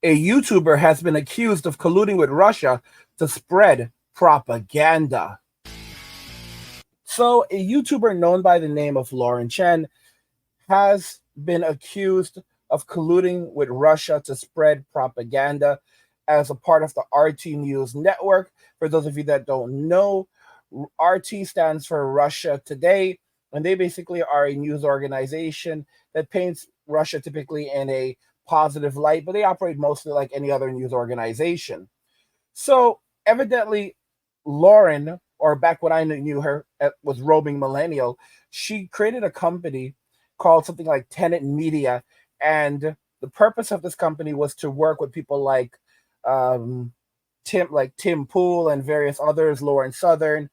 A YouTuber has been accused of colluding with Russia to spread propaganda. So, a YouTuber known by the name of Chen has been accused of colluding with Russia to spread propaganda as a part of the RT News network. For those of you that don't know, RT stands for Russia Today, and they basically are a news organization that paints Russia typically in a positive light, but they operate mostly like any other news organization. So evidently, Lauren, or back when I knew her, was Roaming Millennial, she created a company called something like Tenet Media, and the purpose of this company was to work with people like um, Tim Pool and various others, Lauren Southern,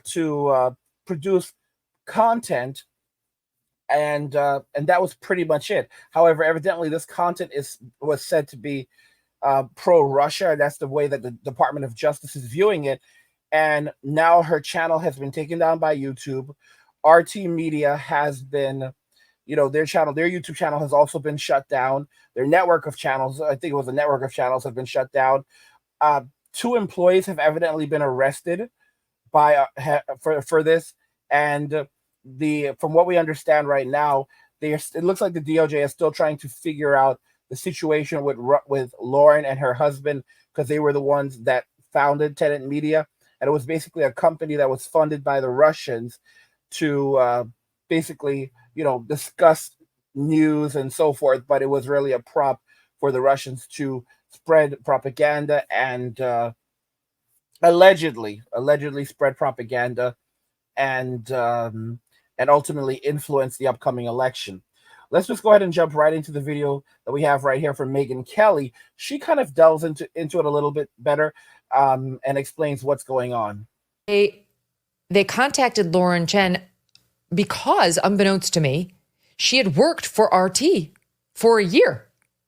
to produce content, and that was pretty much it. However, evidently, this content was said to be pro-Russia. That's the way that the Department of Justice is viewing it. And now her channel has been taken down by YouTube. RT Media has been, their YouTube channel has also been shut down. Their network of channels, I think it was a network of channels, have been shut down. 2 employees have evidently been arrested for this, and from what we understand right now, it looks like the DOJ is still trying to figure out the situation with Lauren and her husband, because they were the ones that founded Tenet Media, and it was basically a company that was funded by the Russians to basically, discuss news and so forth, but it was really a prop for the Russians to spread propaganda and allegedly spread propaganda and ultimately influence the upcoming election. Let's just go ahead and jump right into the video that we have right here from Megyn Kelly. She kind of delves into it a little bit better and explains what's going on. They contacted Chen because, unbeknownst to me, she had worked for RT for a year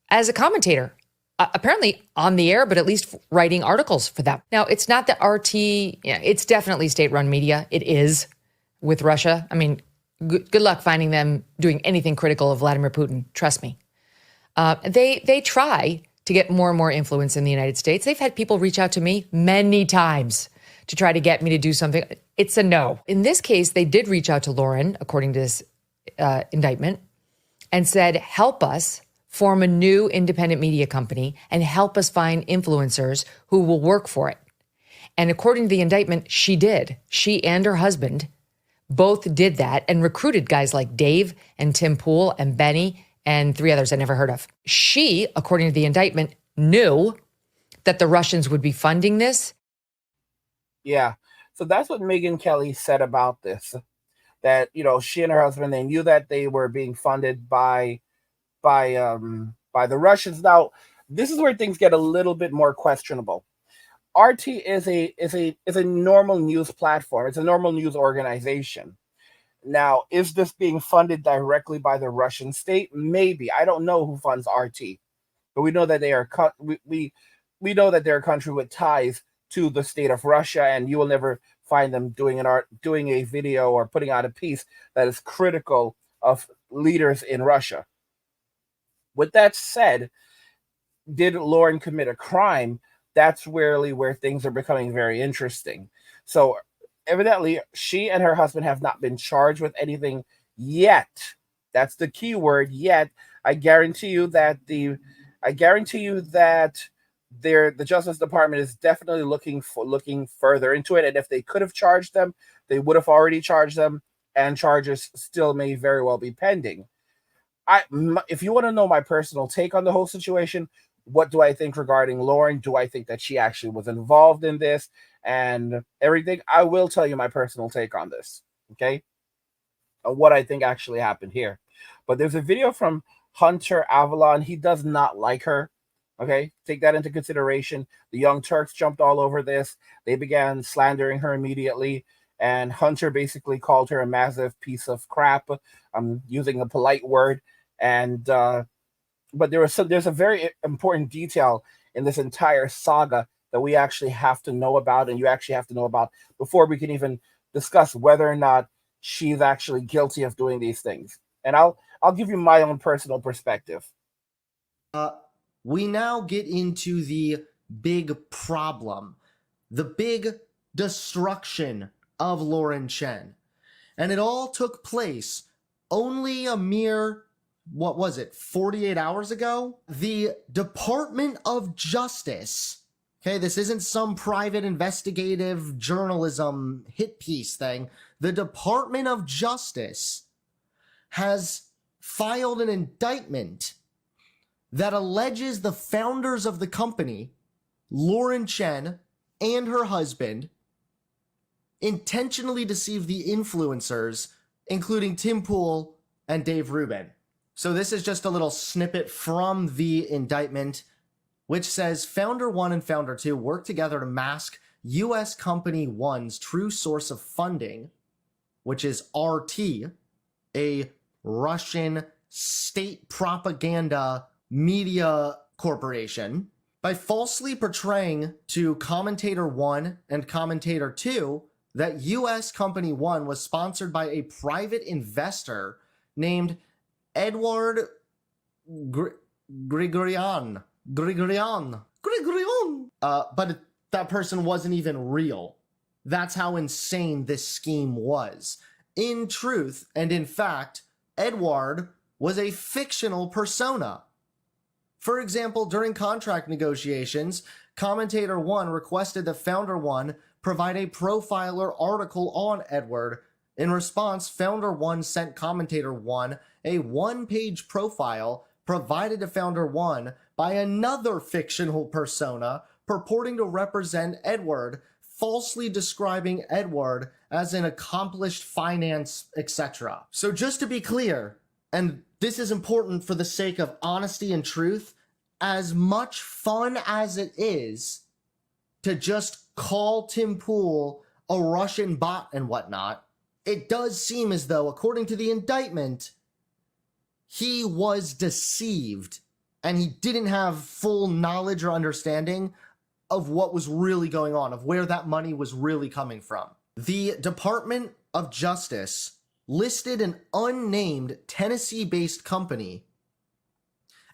as a commentator. Apparently on the air, but at least writing articles for them. Now, it's not that RT, it's definitely state-run media. It is with Russia. I mean, good luck finding them doing anything critical of Vladimir Putin. Trust me. They try to get more and more influence in the United States. They've had people reach out to me many times to try to get me to do something. It's a no. In this case, they did reach out to Lauren, according to this indictment, and said, help us form a new independent media company and help us find influencers who will work for it. And according to the indictment, she did. She and her husband both did that and recruited guys like Dave and Tim Pool and Benny and 3 others I never heard of. She, according to the indictment, knew that the Russians would be funding this. Yeah. So that's what Megyn Kelly said about this, that, she and her husband, they knew that they were being funded by the Russians. Now, this is where things get a little bit more questionable. RT is a normal news platform. It's a normal news organization. Now, is this being funded directly by the Russian state? Maybe. I don't know who funds RT, but we know that they are we know that they're a country with ties to the state of Russia, and you will never find them doing a video or putting out a piece that is critical of leaders in Russia. With that said, did Lauren commit a crime? That's really where things are becoming very interesting. So evidently, she and her husband have not been charged with anything yet. That's the key word, yet. I guarantee you that the Justice Department is definitely looking further into it. And if they could have charged them, they would have already charged them, and charges still may very well be pending. If you want to know my personal take on the whole situation, what do I think regarding Lauren? Do I think that she actually was involved in this and everything? I will tell you my personal take on this, okay? What I think actually happened here. But there's a video from Hunter Avalon. He does not like her, okay? Take that into consideration. The Young Turks jumped all over this. They began slandering her immediately, and Hunter basically called her a massive piece of crap. I'm using a polite word. And but there's a very important detail in this entire saga that we actually have to know about, and you actually have to know about before we can even discuss whether or not she's actually guilty of doing these things. And I'll give you my own personal perspective. we now get into the big problem, the big destruction of Lauren Chen. And it all took place only a mere, 48 hours ago? The Department of Justice, okay, this isn't some private investigative journalism hit piece thing. The Department of Justice has filed an indictment that alleges the founders of the company, Lauren Chen and her husband, intentionally deceived the influencers, including Tim Pool and Dave Rubin. So this is just a little snippet from the indictment, which says Founder 1 and Founder 2 worked together to mask U.S. Company 1's true source of funding, which is RT, a Russian state propaganda media corporation, by falsely portraying to Commentator 1 and Commentator 2 that U.S. Company 1 was sponsored by a private investor named Edward Grigorian. But that person wasn't even real. That's how insane this scheme was. In truth, and in fact, Edward was a fictional persona. For example, during contract negotiations, Commentator 1 requested that Founder 1 provide a profile or article on Edward. In response, Founder 1 sent Commentator 1 a one-page profile provided to Founder 1 by another fictional persona purporting to represent Edward, falsely describing Edward as an accomplished finance, etc. So just to be clear, and this is important for the sake of honesty and truth, as much fun as it is to just call Tim Pool a Russian bot and whatnot, it does seem as though, according to the indictment, he was deceived and he didn't have full knowledge or understanding of what was really going on, of where that money was really coming from. The Department of Justice listed an unnamed Tennessee-based company,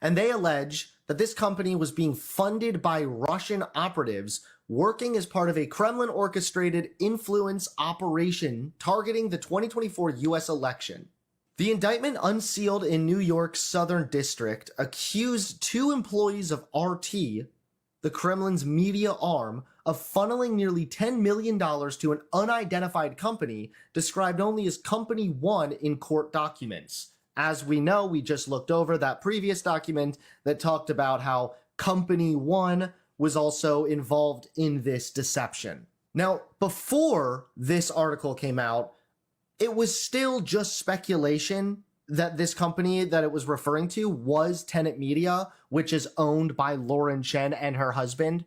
and they allege that this company was being funded by Russian operatives working as part of a Kremlin-orchestrated influence operation targeting the 2024 U.S. election. The indictment, unsealed in New York's Southern District, accused two employees of RT, the Kremlin's media arm, of funneling nearly $10 million to an unidentified company described only as Company 1 in court documents. As we know, we just looked over that previous document that talked about how Company 1 was also involved in this deception. Now, before this article came out, it was still just speculation that this company that it was referring to was Tenet Media, which is owned by Lauren Chen and her husband.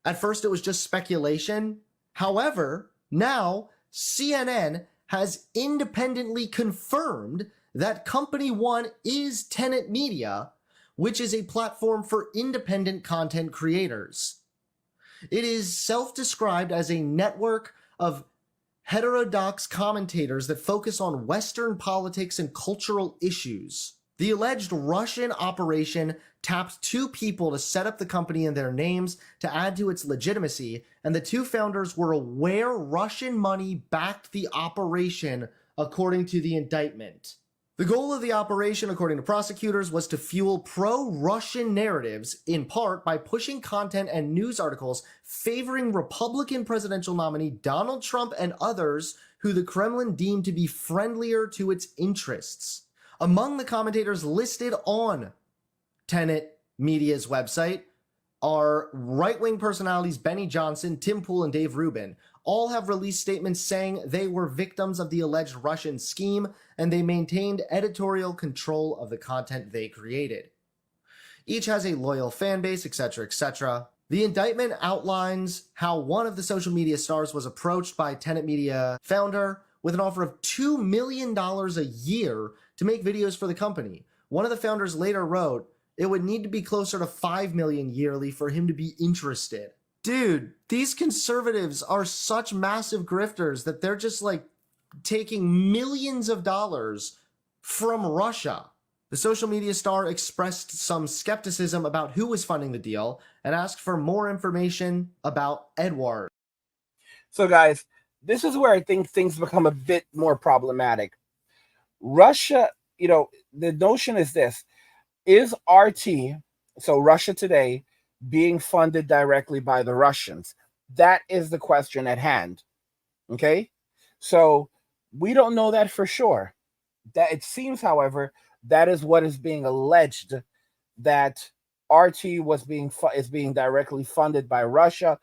At first, it was just speculation. However, now CNN has independently confirmed that Company 1 is Tenet Media, which is a platform for independent content creators. It is self-described as a network of heterodox commentators that focus on Western politics and cultural issues. The alleged Russian operation tapped two people to set up the company in their names to add to its legitimacy, and the two founders were aware Russian money backed the operation, according to the indictment. The goal of the operation, according to prosecutors, was to fuel pro-Russian narratives, in part by pushing content and news articles favoring Republican presidential nominee Donald Trump and others who the Kremlin deemed to be friendlier to its interests. Among the commentators listed on Tenet Media's website are right-wing personalities Benny Johnson, Tim Pool, and Dave Rubin. All have released statements saying they were victims of the alleged Russian scheme and they maintained editorial control of the content they created. Each has a loyal fan base, etc., etc. The indictment outlines how one of the social media stars was approached by Tenet Media founder with an offer of $2 million a year to make videos for the company. One of the founders later wrote, it would need to be closer to $5 million yearly for him to be interested. Dude, these conservatives are such massive grifters that they're just like taking millions of dollars from Russia. The social media star expressed some skepticism about who was funding the deal and asked for more information about Edward. So, guys, this is where I think things become a bit more problematic. Russia, the notion is this: is RT, so Russia Today, being funded directly by the Russians? That is the question at hand. Okay? So we don't know that for sure. That it seems, however, that is what is being alleged, that RT is being directly funded by Russia.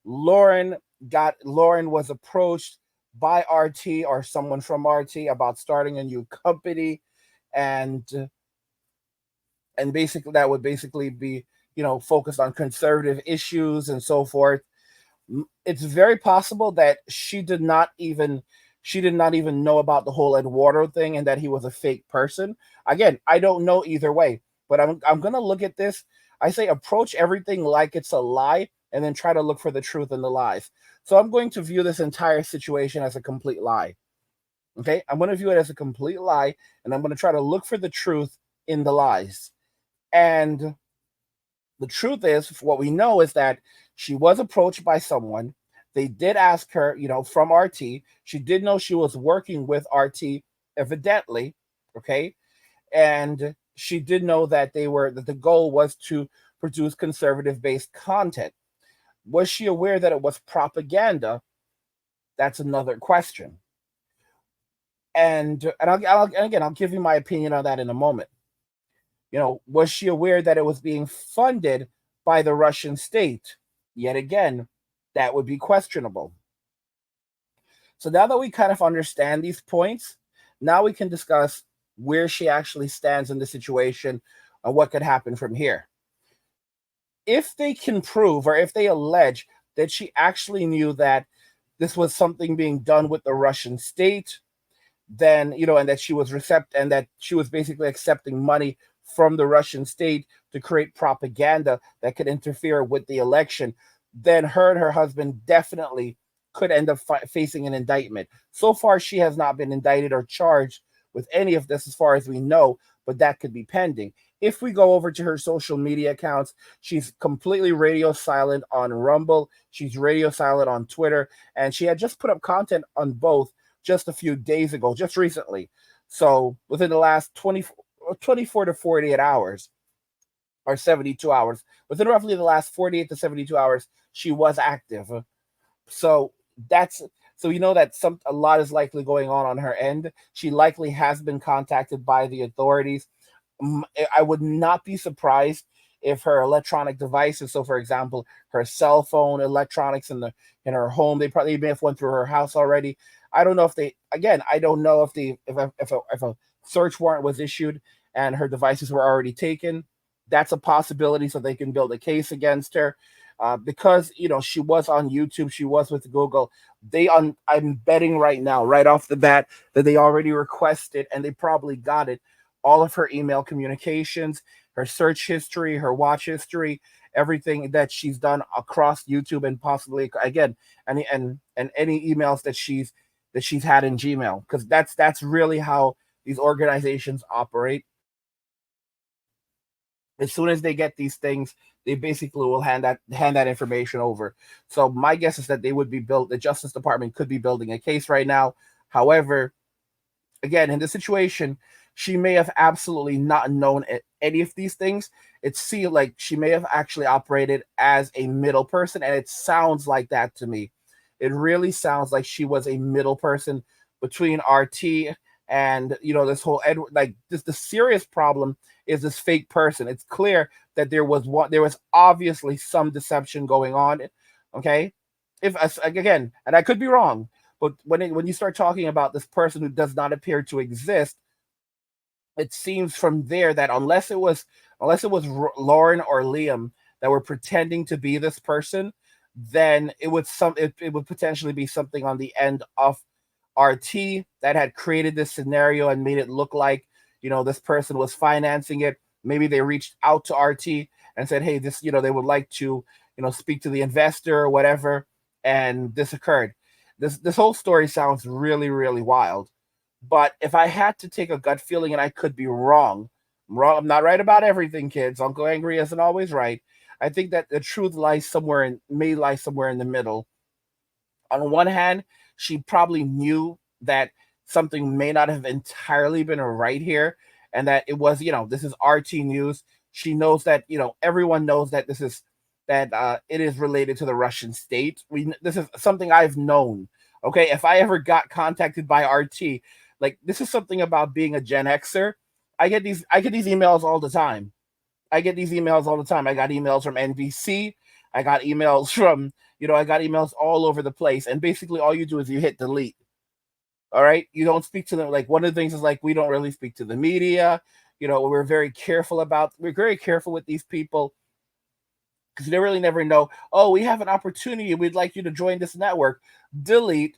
Lauren was approached by RT or someone from RT about starting a new company, and basically that would basically be focused on conservative issues and so forth. It's very possible that she did not even know about the whole Eduardo thing and that he was a fake person. Again, I don't know either way, but I'm gonna look at this. I say approach everything like it's a lie and then try to look for the truth in the lies. So I'm going to view this entire situation as a complete lie. Okay, I'm going to view it as a complete lie, and I'm going to try to look for the truth in the lies. And the truth is, what we know is that she was approached by someone. They did ask her, from RT. She did know she was working with RT, evidently. Okay, and she did know that that the goal was to produce conservative-based content. Was she aware that it was propaganda? That's another question. And I'll give you my opinion on that in a moment. Was she aware that it was being funded by the Russian state? Yet again, that would be questionable. So now that we kind of understand these points, now we can discuss where she actually stands in the situation and what could happen from here. If they can prove, or if they allege that she actually knew that this was something being done with the Russian state, then, and that she was basically accepting money from the Russian state to create propaganda that could interfere with the election, then her and her husband definitely could end up facing an indictment. So far, she has not been indicted or charged with any of this as far as we know, but that could be pending. If we go over to her social media accounts, she's completely radio silent on Rumble. She's radio silent on Twitter. And she had just put up content on both just a few days ago, just recently. So within the last 24 to 48 hours, or 72 hours, within roughly the last 48 to 72 hours, she was active. So we know that a lot is likely going on her end. She likely has been contacted by the authorities. I would not be surprised if her electronic devices, so for example, her cell phone, electronics in her home, they probably may have went through her house already. I don't know if if a search warrant was issued and her devices were already taken. That's a possibility, so they can build a case against her. Because she was on YouTube, she was with Google. I'm betting right now, right off the bat, that they already requested, and they probably got it, all of her email communications, her search history, her watch history, everything that she's done across YouTube, and possibly again any emails that she's had in Gmail, because that's really how these organizations operate. As soon as they get these things, they basically will hand that information over. So my guess is that the Justice Department could be building a case right now. However, again, in this situation, she may have absolutely not known any of these things. It seems like she may have actually operated as a middle person, and it sounds like that to me. It really sounds like she was a middle person between RT and this whole Edward. Like this, the serious problem is this fake person. It's clear that there was obviously some deception going on. Okay, again, and I could be wrong, but when you start talking about this person who does not appear to exist, it seems from there that unless it was Lauren or Liam that were pretending to be this person, then it would potentially be something on the end of RT that had created this scenario and made it look like this person was financing it. Maybe they reached out to RT and said, hey, this they would like to speak to the investor or whatever, and this occurred. This whole story sounds really, really wild. But if I had to take a gut feeling, and I could be wrong, I'm wrong. I'm not right about everything, kids. Uncle Angry isn't always right. I think that the truth may lie somewhere in the middle. On one hand, she probably knew that something may not have entirely been right here, and that it was, this is RT news. She knows that, everyone knows that it is related to the Russian state. This is something I've known. Okay, if I ever got contacted by RT, like, this is something about being a Gen Xer. I get these emails all the time. I get these emails all the time. I got emails from NBC. I got emails from, I got emails all over the place. And basically, all you do is you hit delete. All right. You don't speak to them. Like, one of the things is, like, we don't really speak to the media. We're very careful with these people because they really never know. Oh, we have an opportunity. We'd like you to join this network. Delete.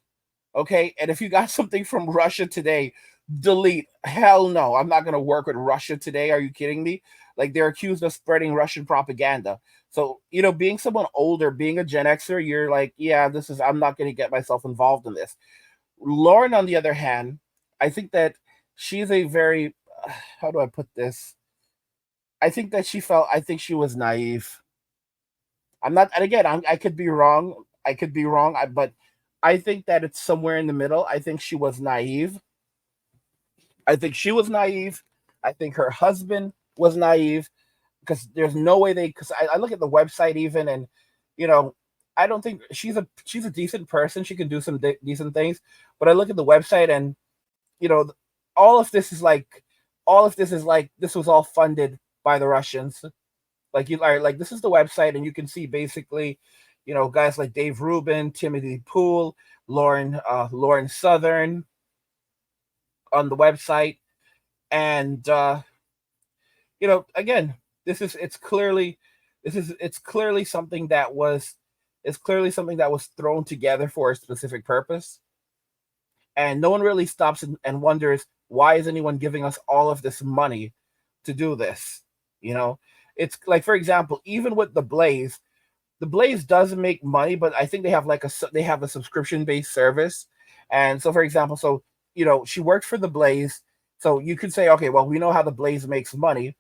Okay. And if you got something from Russia today, delete. Hell no. I'm not going to work with Russia today. Are you kidding me? Like, they're accused of spreading Russian propaganda. So, being someone older, being a Gen Xer, you're like, yeah, I'm not going to get myself involved in this. Lauren, on the other hand, I think that she's a very, how do I put this? I think she was naive. I'm not, and again, I could be wrong. But I think that it's somewhere in the middle. I think she was naive. I think she was naive. I think her husband was naive because there's no way because I look at the website even, and I don't think she's a decent person. She can do some decent things, but I look at the website and you know all of this is like this was all funded by the Russians. Like, you are like, this is the website, and you can see basically, guys like Dave Rubin, Timothy Poole, Lauren Southern on the website, and again, it's clearly something that was thrown together for a specific purpose, and no one really stops and wonders, why is anyone giving us all of this money to do this? It's like, for example, even with the Blaze does make money, but I think they have a subscription based service. And so, for example, she worked for the Blaze, so you could say, okay, well, we know how the Blaze makes money,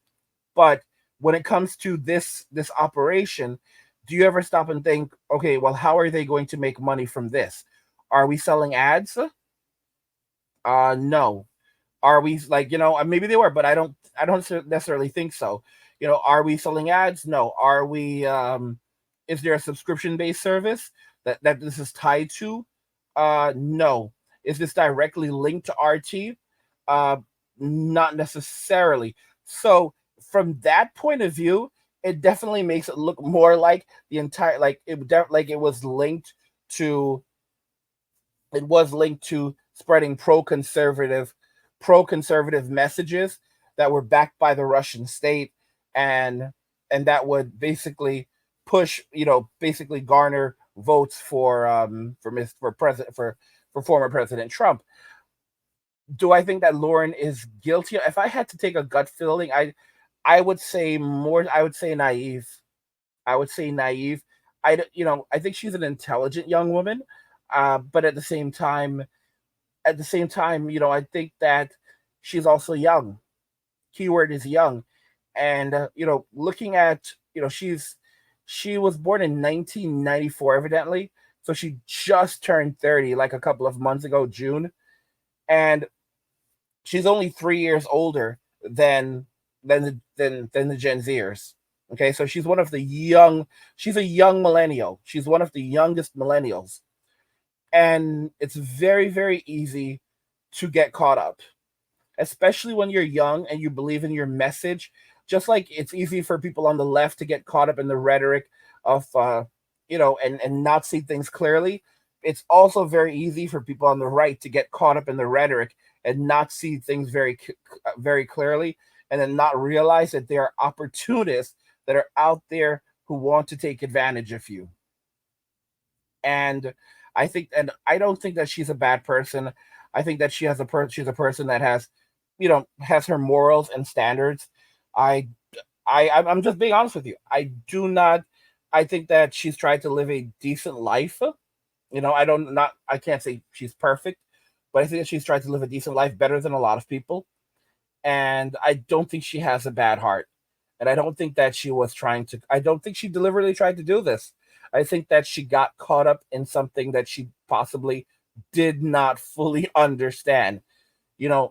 but when it comes to this operation, do you ever stop and think, okay, well, how are they going to make money from this? Are we selling ads? No. Are we, like, maybe they were, but I don't necessarily think so. Are we selling ads? No. Are we is there a subscription based service that this is tied to? No. Is this directly linked to RT? Not necessarily. So from that point of view, it definitely makes it look more like the entire, like, it was linked to spreading pro-conservative messages that were backed by the Russian state, and that would basically basically garner votes for former President Trump. Do I think that Lauren is guilty? If I had to take a gut feeling, I would say naive. I would say naive. I think she's an intelligent young woman, but at the same time, I think that she's also young. Keyword is young, and looking at, she was born in 1994, evidently, so she just turned 30 like a couple of months ago, June, and she's only 3 years older than the Gen Zers. Okay, so she's a young millennial. She's one of the youngest millennials. And it's very, very easy to get caught up, especially when you're young and you believe in your message. Just like it's easy for people on the left to get caught up in the rhetoric of, and not see things clearly. It's also very easy for people on the right to get caught up in the rhetoric and not see things very clearly, and then not realize that there are opportunists that are out there who want to take advantage of you. And I don't think that she's a bad person. I think that she's a person that has her morals and standards. I'm just being honest with you. I think that she's tried to live a decent life. I can't say she's perfect, but I think that she's tried to live a decent life, better than a lot of people. And I don't think she has a bad heart. And I don't think that she was trying to, I don't think she deliberately tried to do this. I think that she got caught up in something that she possibly did not fully understand.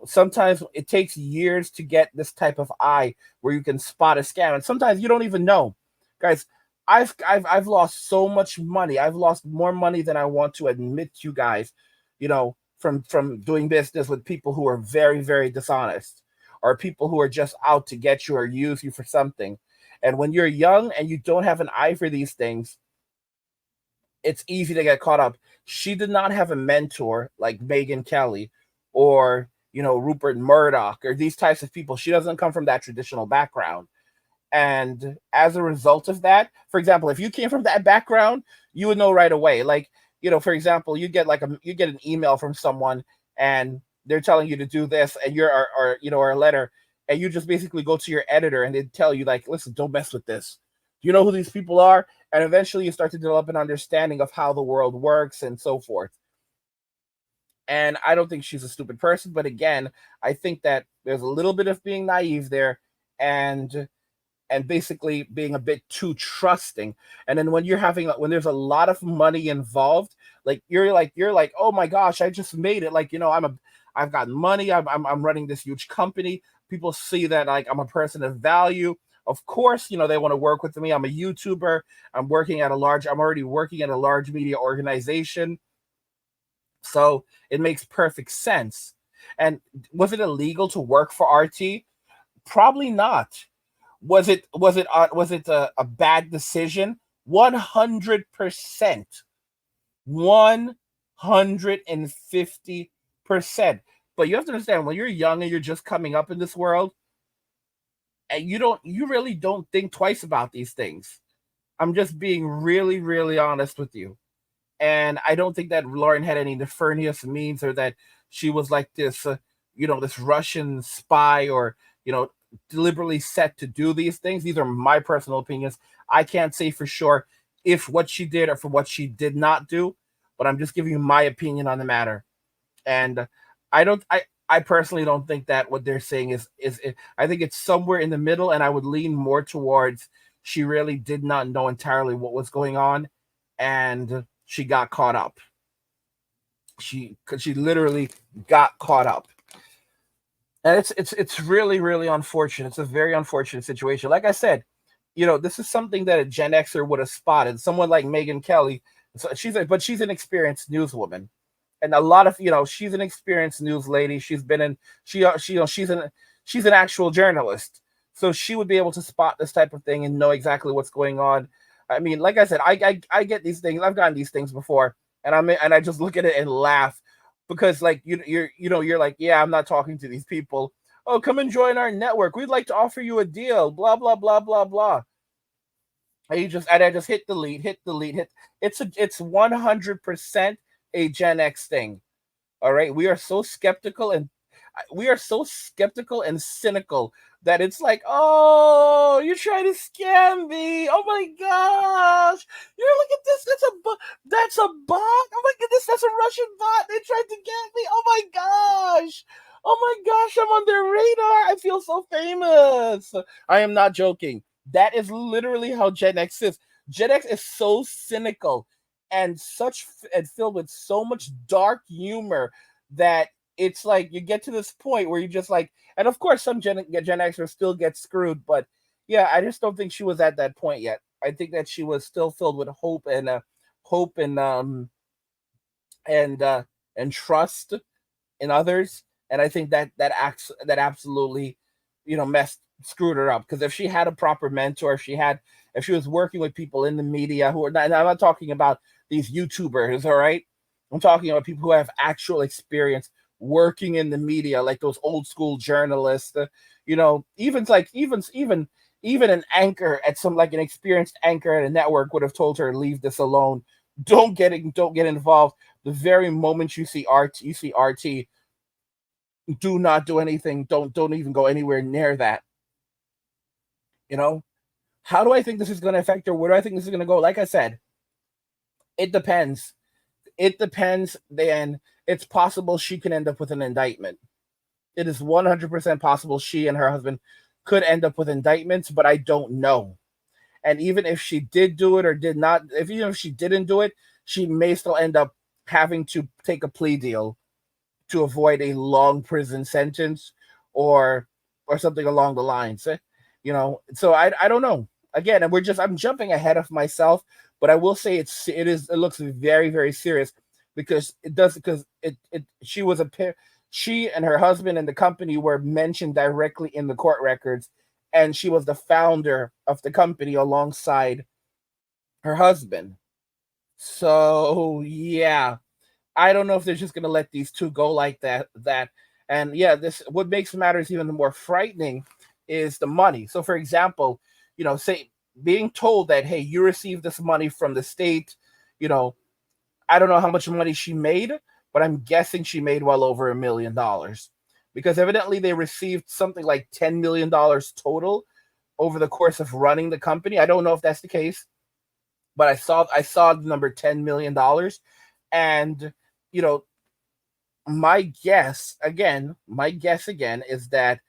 Sometimes it takes years to get this type of eye where you can spot a scam. And sometimes you don't even know. Guys, I've lost so much money. I've lost more money than I want to admit to you guys, from doing business with people who are very, very dishonest, or people who are just out to get you or use you for something. And when you're young and you don't have an eye for these things, it's easy to get caught up. She did not have a mentor like Megyn Kelly or, Rupert Murdoch or these types of people. She doesn't come from that traditional background. And as a result of that, for example, if you came from that background, you would know right away. Like, for example, you get an email from someone and they're telling you to do this, and or a letter, and you just basically go to your editor and they tell you, like, listen, don't mess with this. Do you know who these people are? And eventually you start to develop an understanding of how the world works and so forth. And I don't think she's a stupid person, but again, I think that there's a little bit of being naive there, and basically being a bit too trusting. And then when there's a lot of money involved, like you're like, oh my gosh, I just made it. Like, I've got money. I'm running this huge company. People see that, like, I'm a person of value. Of course, they want to work with me. I'm a YouTuber. I'm already working at a large media organization. So it makes perfect sense. And was it illegal to work for RT? Probably not. Was it a bad decision? 100%. 150%. But you have to understand, when you're young and you're just coming up in this world, and you really don't think twice about these things. I'm just being really, really honest with you. And I don't think that Lauren had any nefarious means, or that she was like this, this Russian spy, or, deliberately set to do these things. These are my personal opinions. I can't say for sure if what she did or for what she did not do, but I'm just giving you my opinion on the matter. And I personally don't think that what they're saying is I think it's somewhere in the middle, and I would lean more towards she really did not know entirely what was going on, and she got caught up. She literally got caught up. And it's really, really unfortunate. It's a very unfortunate situation. Like I said, this is something that a Gen Xer would have spotted. Someone like Megyn Kelly, she's an experienced newswoman, and a lot of she's an experienced news lady. She's been in she's an actual journalist, so she would be able to spot this type of thing and know exactly what's going on. I mean, like I said, I get these things. I've gotten these things before, and I just look at it and laugh, because like you're like, yeah, I'm not talking to these people. Oh, come and join our network. We'd like to offer you a deal. Blah blah blah blah blah. And I just hit delete. It's 100% a Gen X thing. All right, we are so skeptical and cynical that it's like, oh, you're trying to scam me. Oh my gosh, look at this. That's a bot. Oh my goodness, that's a Russian bot. They tried to get me. Oh my gosh. Oh my gosh, I'm on their radar. I feel so famous. I am not joking. That is literally how Gen X is. Gen X is so cynical and filled with so much dark humor that it's like you get to this point where you just like, and of course some Gen Xers still get screwed, but yeah, I just don't think she was at that point yet. I think that she was still filled with hope and trust in others, and I think that absolutely screwed her up, because if she had a proper mentor, if she was working with people in the media who are not, and I'm not talking about these YouTubers, all right, I'm talking about people who have actual experience working in the media, like those old school journalists, even an anchor at an experienced anchor at a network would have told her, leave this alone. Don't get involved. The very moment you see RT, do not do anything. Don't even go anywhere near that. How do I think this is going to affect her? Where do I think this is going to go? Like I said, it depends. Then it's possible she can end up with an indictment. It is 100% possible she and her husband could end up with indictments, but I don't know. And even if she did do it or did not, if she didn't do it, she may still end up having to take a plea deal to avoid a long prison sentence or something along the lines. So I don't know. Again, and I'm jumping ahead of myself, but I will say it looks very, very serious because she and her husband and the company were mentioned directly in the court records, and she was the founder of the company alongside her husband. So yeah, I don't know if they're just going to let these two go like that. And yeah, this what makes matters even more frightening is the money. So for example, say being told that, hey, you received this money from the state, I don't know how much money she made, but I'm guessing she made well over $1 million, because evidently they received something like $10 million total over the course of running the company. I don't know if that's the case, but I saw the number $10 million. And you know, my guess again is that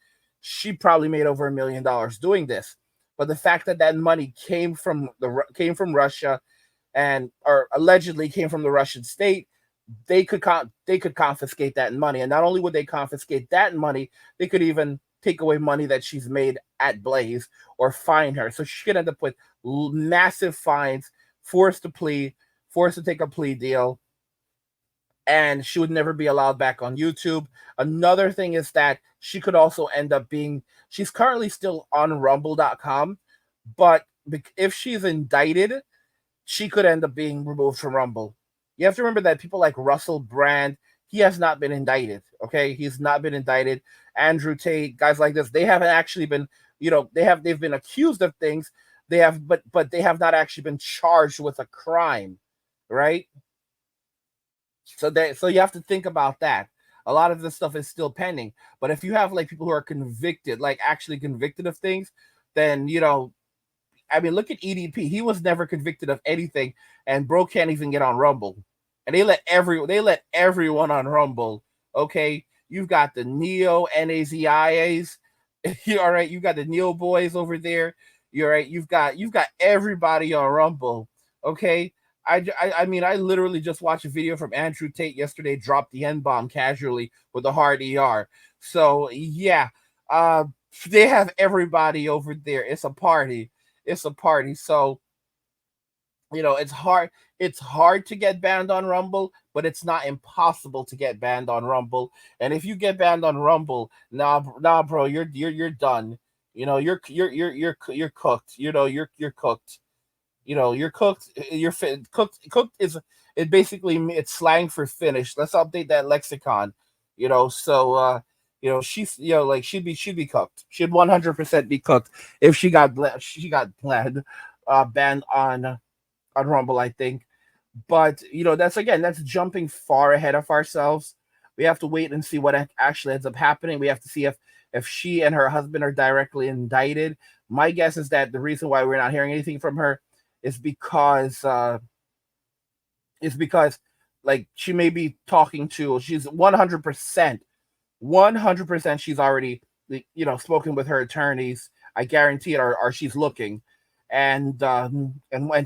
she probably made over $1 million doing this. But the fact that that money came from Russia, and or allegedly came from the Russian state, they could confiscate that money. And not only would they confiscate that money, they could even take away money that she's made at Blaze or fine her. So she could end up with massive fines, forced to take a plea deal, and she would never be allowed back on YouTube. Another thing is that she could also end up she's currently still on rumble.com, but if she's indicted, she could end up being removed from Rumble. You have to remember that people like Russell Brand, he has not been indicted. Okay, he's not been indicted. Andrew Tate, guys like this, they haven't actually been. They've been accused of things. They have, but they have not actually been charged with a crime, right? So you have to think about that. A lot of this stuff is still pending. But if you have like people who are convicted, like actually convicted of things, then I mean, look at EDP. He was never convicted of anything, and bro can't even get on Rumble. And they let everyone on Rumble. Okay, you've got the Neo NAZIAs. You all right? You got the Neo boys over there. You're right. You've got everybody on Rumble. Okay. I mean, I literally just watched a video from Andrew Tate yesterday. Dropped the N bomb casually with a hard ER. So yeah, they have everybody over there. It's a party. It's a party. So it's hard. It's hard to get banned on Rumble, but it's not impossible to get banned on Rumble. And if you get banned on Rumble, nah, bro, you're done. You're cooked. You're cooked. You're cooked. You're fit. Cooked is it basically it's slang for finished. Let's update that lexicon. So she's like she'd be cooked. She'd 100% be cooked if she got banned on Rumble, I think. But that's jumping far ahead of ourselves. We have to wait and see what actually ends up happening. We have to see if she and her husband are directly indicted. My guess is that the reason why we're not hearing anything from her is because like she may be talking to. She's 100%. She's already spoken with her attorneys. I guarantee it, or she's looking, and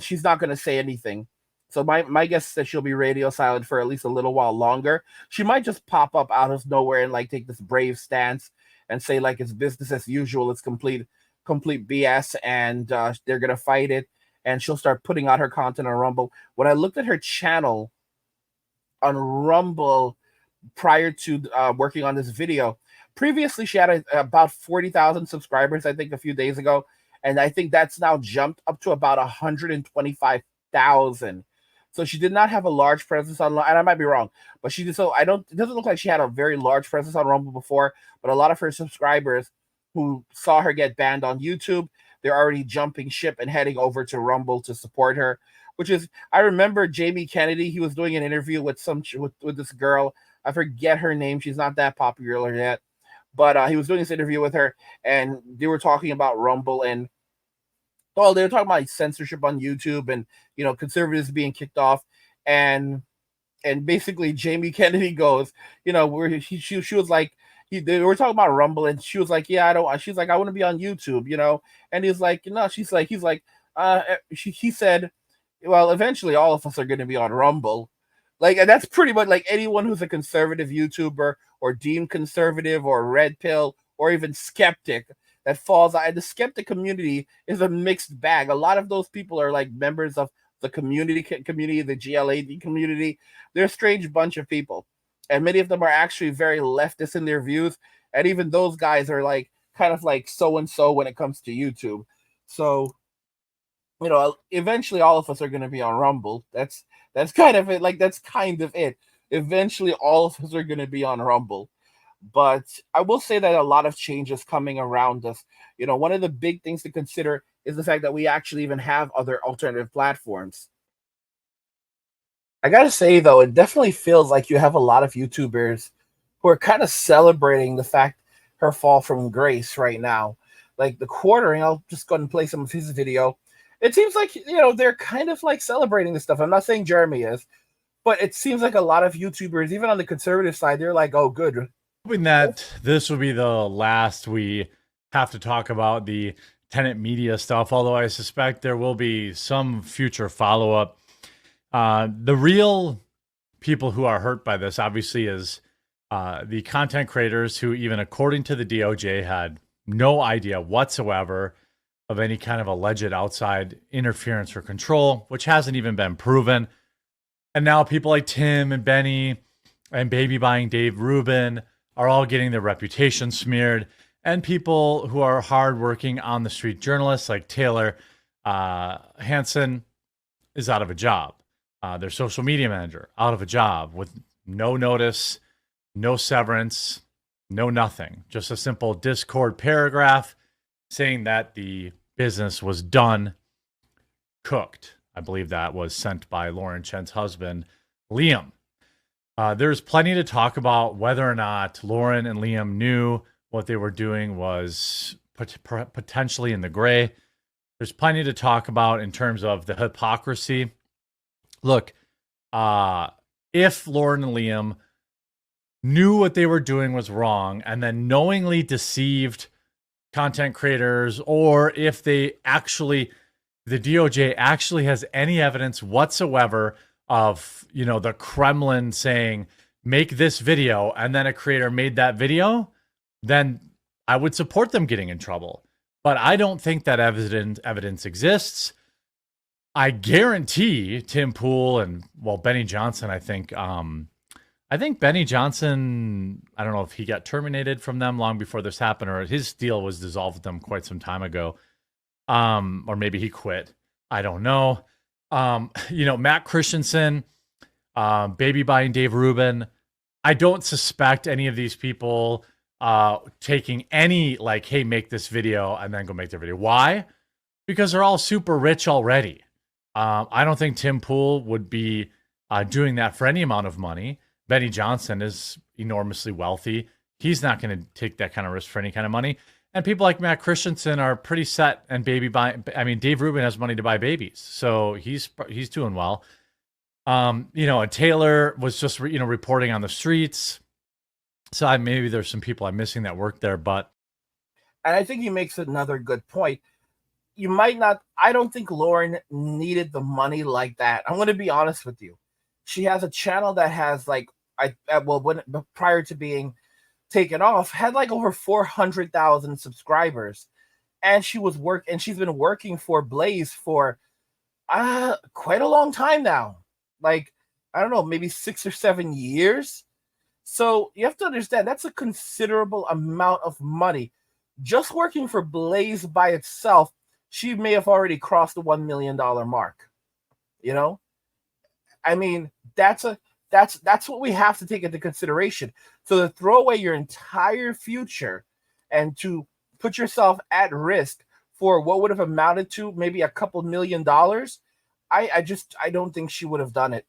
she's not going to say anything. So my guess is that she'll be radio silent for at least a little while longer. She might just pop up out of nowhere and like take this brave stance and say like it's business as usual. It's complete BS, and they're gonna fight it. And she'll start putting out her content on Rumble. When I looked at her channel on Rumble prior to working on this video, previously she had about 40,000 subscribers, I think, a few days ago, and I think that's now jumped up to about 125,000. So she did not have a large presence online, and I might be wrong, but she did. So it doesn't look like she had a very large presence on Rumble before, but a lot of her subscribers who saw her get banned on YouTube, they're already jumping ship and heading over to Rumble to support her. Which is, I remember Jamie Kennedy. He was doing an interview with with this girl. I forget her name. She's not that popular yet, but he was doing this interview with her, and they were talking about Rumble, and they were talking about censorship on YouTube, and conservatives being kicked off, and basically Jamie Kennedy goes, she was like, they were talking about Rumble, and she was like, "Yeah, I don't." She's like, "I want to be on YouTube," And he's like, "No." He's like, he said, "Well, eventually, all of us are going to be on Rumble." Like, and that's pretty much like anyone who's a conservative YouTuber or deemed conservative or red pill or even skeptic that falls out. And the skeptic community is a mixed bag. A lot of those people are like members of the community, the GLAD community. They're a strange bunch of people, and many of them are actually very leftist in their views. And even those guys are like kind of like so and so when it comes to YouTube. So eventually all of us are going to be on Rumble. That's kind of it. Like, that's kind of it. Eventually all of us are going to be on Rumble. But I will say that a lot of change is coming around us. One of the big things to consider is the fact that we actually even have other alternative platforms. I gotta say, though, it definitely feels like you have a lot of YouTubers who are kind of celebrating the fact her fall from grace right now. Like the Quartering, I'll just go ahead and play some of his video. It seems like, they're kind of like celebrating this stuff. I'm not saying Jeremy is, but it seems like a lot of YouTubers, even on the conservative side, they're like, oh, good. Hoping that this will be the last we have to talk about the tenant media stuff, although I suspect there will be some future follow-up. The real people who are hurt by this, obviously, is the content creators who, even according to the DOJ, had no idea whatsoever of any kind of alleged outside interference or control, which hasn't even been proven. And now people like Tim and Benny and Baby Buying Dave Rubin are all getting their reputation smeared. And people who are hardworking on the street journalists like Taylor Hansen is out of a job. Their social media manager out of a job with no notice, no severance, no nothing. Just a simple Discord paragraph saying that the business was done, cooked. I believe that was sent by Lauren Chen's husband, Liam. There's plenty to talk about whether or not Lauren and Liam knew what they were doing was potentially in the gray. There's plenty to talk about in terms of the hypocrisy. Look, if Lauren and Liam knew what they were doing was wrong and then knowingly deceived content creators, or if the DOJ actually has any evidence whatsoever of, the Kremlin saying, make this video, and then a creator made that video, then I would support them getting in trouble. But I don't think that evidence exists. I guarantee Tim Pool and, Benny Johnson, I think Benny Johnson, I don't know if he got terminated from them long before this happened, or his deal was dissolved with them quite some time ago. Or maybe he quit. I don't know. Matt Christensen, Baby Buying Dave Rubin. I don't suspect any of these people taking any like, hey, make this video and then go make their video. Why? Because they're all super rich already. I don't think Tim Pool would be doing that for any amount of money. Benny Johnson is enormously wealthy. He's not going to take that kind of risk for any kind of money. And people like Matt Christensen are pretty set. And Dave Rubin has money to buy babies, so he's doing well. And Taylor was just reporting on the streets. So maybe there's some people I'm missing that work there, but. And I think he makes another good point. You might not. I don't think Lauren needed the money like that. I'm going to be honest with you. She has a channel that has prior to being taken off, had like over 400,000 subscribers, and she's been working for Blaze for quite a long time now. Like, I don't know, maybe 6 or 7 years. So you have to understand that's a considerable amount of money. Just working for Blaze by itself, she may have already crossed the $1 million mark. I mean, that's what we have to take into consideration. So to throw away your entire future and to put yourself at risk for what would have amounted to maybe a couple $1 million, I don't think she would have done it.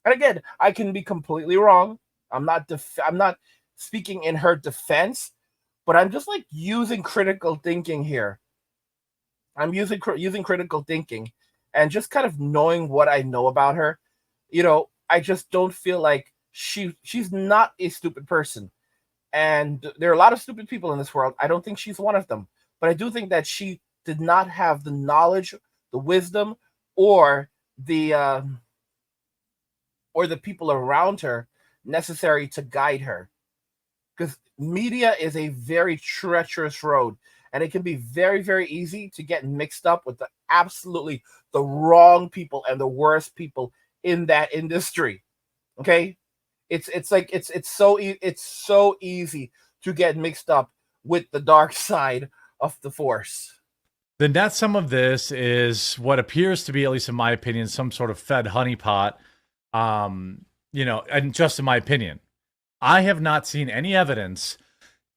And again, I can be completely wrong. I'm not speaking in her defense, but I'm just like using critical thinking here. I'm using critical thinking and just kind of knowing what I know about her. I just don't feel like she's not a stupid person. And there are a lot of stupid people in this world. I don't think she's one of them. But I do think that she did not have the knowledge, the wisdom, or the people around her necessary to guide her. Because media is a very treacherous road, and it can be very, very easy to get mixed up with the wrong people and the worst people in that industry. Okay, it's so easy to get mixed up with the dark side of the force. The net sum of this is what appears to be, at least in my opinion, some sort of Fed honeypot. And just in my opinion, I have not seen any evidence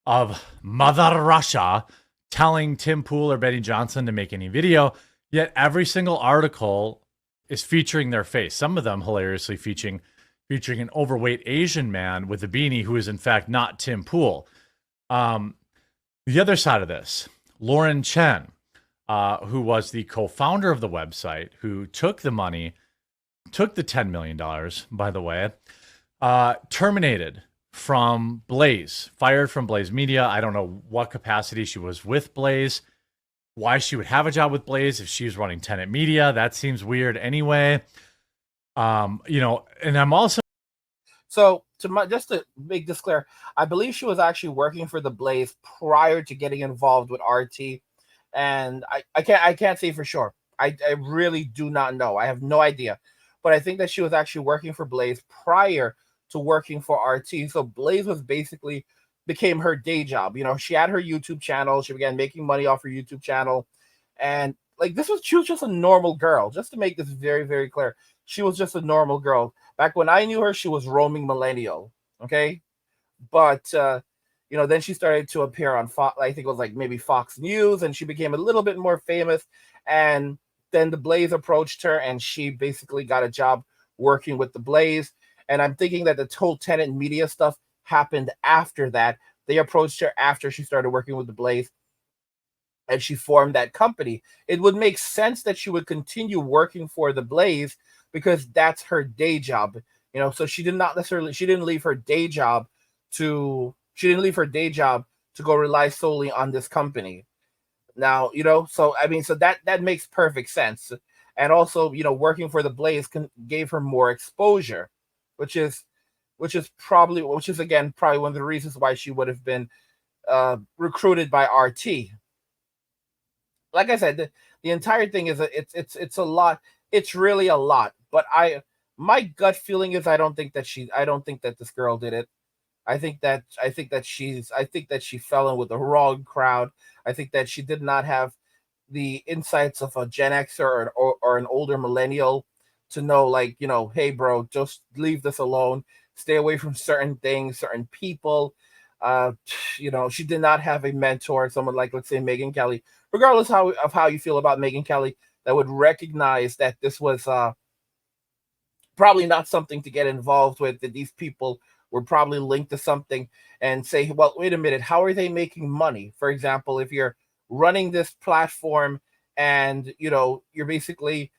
of Mother Russia telling Tim Pool or Betty Johnson to make any video, yet every single article is featuring their face. Some of them hilariously featuring an overweight Asian man with a beanie who is in fact not Tim Pool. The other side of this, Lauren Chen, who was the co-founder of the website, who took the money, took the $10 million, by the way, terminated from Blaze, fired from Blaze Media. I don't know what capacity she was with Blaze, why she would have a job with Blaze if she was running Tenet Media. That seems weird anyway. And I'm also... So just to make this clear, I believe she was actually working for the Blaze prior to getting involved with RT. And I can't say for sure. I really do not know. I have no idea. But I think that she was actually working for Blaze prior to working for RT. So Blaze became her day job. She had her YouTube channel. She began making money off her YouTube channel. And she was just a normal girl. Just to make this very, very clear, she was just a normal girl. Back when I knew her, she was roaming millennial. Okay. But, then she started to appear on Fox, I think it was maybe Fox News, and she became a little bit more famous. And then the Blaze approached her, and she basically got a job working with the Blaze. And I'm thinking that the whole Tenet Media stuff happened after that. They approached her after she started working with the Blaze, and she formed that company. It would make sense that she would continue working for the Blaze because that's her day job. So she didn't leave her day job to go rely solely on this company. Now, so that makes perfect sense. And also, working for the Blaze gave her more exposure, which is again probably one of the reasons why she would have been recruited by RT. Like I said, the entire thing is it's a lot. It's really a lot. But my gut feeling is I don't think that this girl did it. I think that she fell in with the wrong crowd. I think that she did not have the insights of a Gen Xer or an older millennial to know, hey, bro, just leave this alone. Stay away from certain things, certain people. She did not have a mentor, someone like, let's say, Megyn Kelly, regardless of how you feel about Megyn Kelly, that would recognize that this was probably not something to get involved with, that these people were probably linked to something, and say, well, wait a minute, how are they making money? For example, if you're running this platform and, you're basically,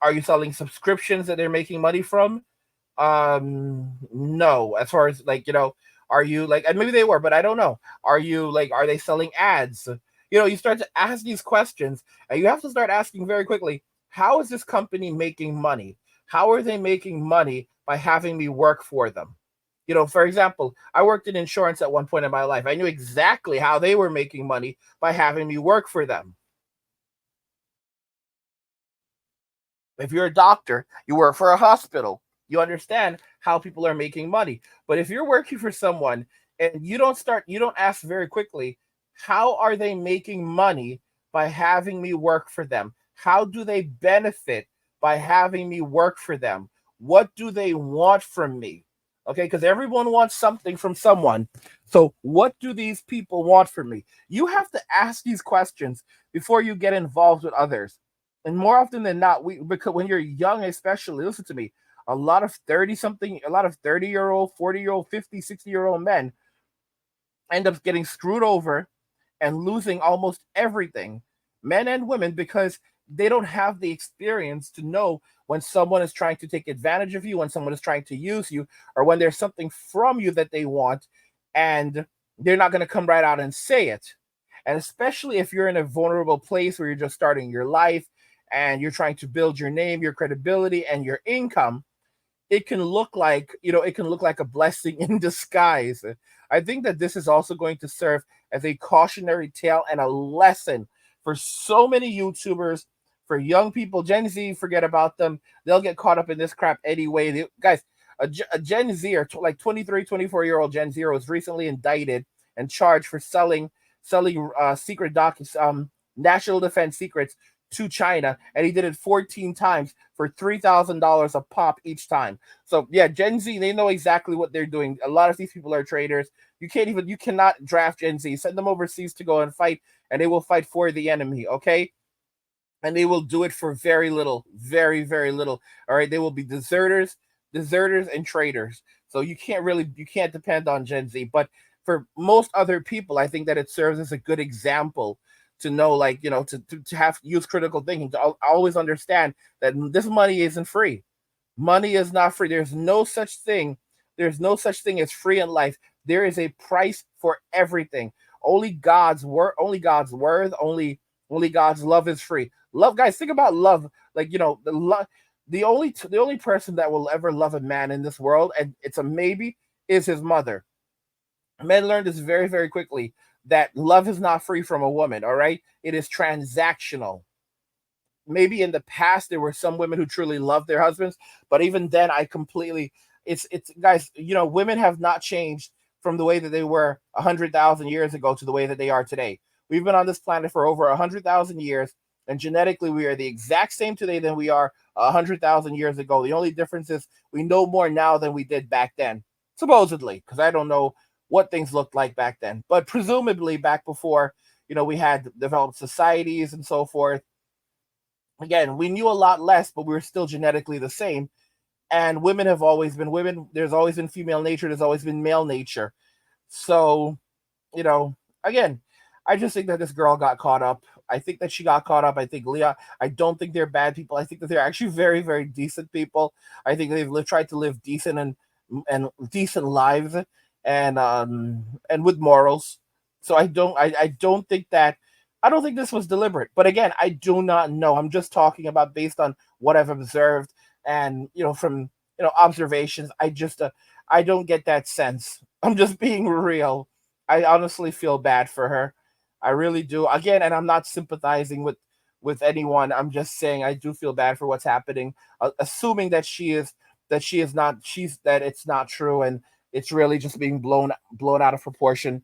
are you selling subscriptions that they're making money from? No. As far as are you and maybe they were, but I don't know. Are they selling ads? You start to ask these questions, and you have to start asking very quickly, how is this company making money? How are they making money by having me work for them? For example, I worked in insurance at one point in my life. I knew exactly how they were making money by having me work for them. If you're a doctor, you work for a hospital, you understand how people are making money. But if you're working for someone and you don't ask very quickly, how are they making money by having me work for them? How do they benefit by having me work for them? What do they want from me? Okay, because everyone wants something from someone. So what do these people want from me? You have to ask these questions before you get involved with others. And more often than not, because when you're young, especially, listen to me, a lot of 30-year-old, 40-year-old, 50, 60-year-old men end up getting screwed over and losing almost everything, men and women, because they don't have the experience to know when someone is trying to take advantage of you, when someone is trying to use you, or when there's something from you that they want, and they're not going to come right out and say it. And especially if you're in a vulnerable place where you're just starting your life and you're trying to build your name, your credibility, and your income, it can look like, it can look like a blessing in disguise. I think that this is also going to serve as a cautionary tale and a lesson for so many YouTubers, for young people. Gen Z, forget about them. They'll get caught up in this crap anyway. Guys, a Gen Z, or like 23, 24-year-old Gen Z, was recently indicted and charged for selling secret national defense secrets to China, and he did it 14 times for $3,000 a pop each time. So yeah, Gen Z, they know exactly what they're doing. A lot of these people are traitors. You cannot draft Gen Z. Send them overseas to go and fight, and they will fight for the enemy, okay? And they will do it for very little, very, very little. All right, they will be deserters and traitors. So you can't depend on Gen Z. But for most other people, I think that it serves as a good example to know, like, to have use critical thinking, to always understand that this money isn't free. Money is not free. There's no such thing. There's no such thing as free in life. There is a price for everything. Only God's word, only God's worth, only God's love is free. Love, guys, think about love. Like, the only person that will ever love a man in this world, and it's a maybe, is his mother. Men learn this very, very quickly, that love is not free from a woman, all right? It is transactional. Maybe in the past there were some women who truly loved their husbands, but even then it's guys, women have not changed from the way that they were 100,000 years ago to the way that they are today. We've been on this planet for over 100,000 years, and genetically we are the exact same today than we are 100,000 years ago. The only difference is we know more now than we did back then, supposedly, because I don't know what things looked like back then, but presumably back before, we had developed societies and so forth. Again, we knew a lot less, but we were still genetically the same. And women have always been women. There's always been female nature. There's always been male nature. So, again, I just think that this girl got caught up. I think that she got caught up. I think Leah, I don't think they're bad people. I think that they're actually very, very decent people. I think they've tried to live decent and decent lives, and with morals. So I don't think this was deliberate. But again, I do not know. I'm just talking about based on what I've observed, and from observations. I don't get that sense. I'm just being real. I honestly feel bad for her. I really do. Again, and I'm not sympathizing with anyone. I'm just saying I do feel bad for what's happening. Assuming that that it's not true, and it's really just being blown out of proportion.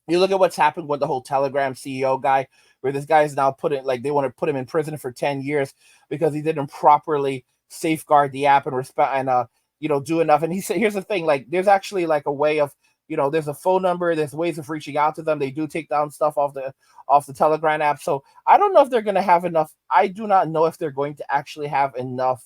You look at what's happened with the whole Telegram CEO guy, where this guy is now they want to put him in prison for 10 years because he didn't properly safeguard the app and respect and do enough. And he said, here's the thing, like, there's actually like a way of, there's a phone number, there's ways of reaching out to them. They do take down stuff off the Telegram app. So I don't know if they're going to have enough. I do not know if they're going to actually have enough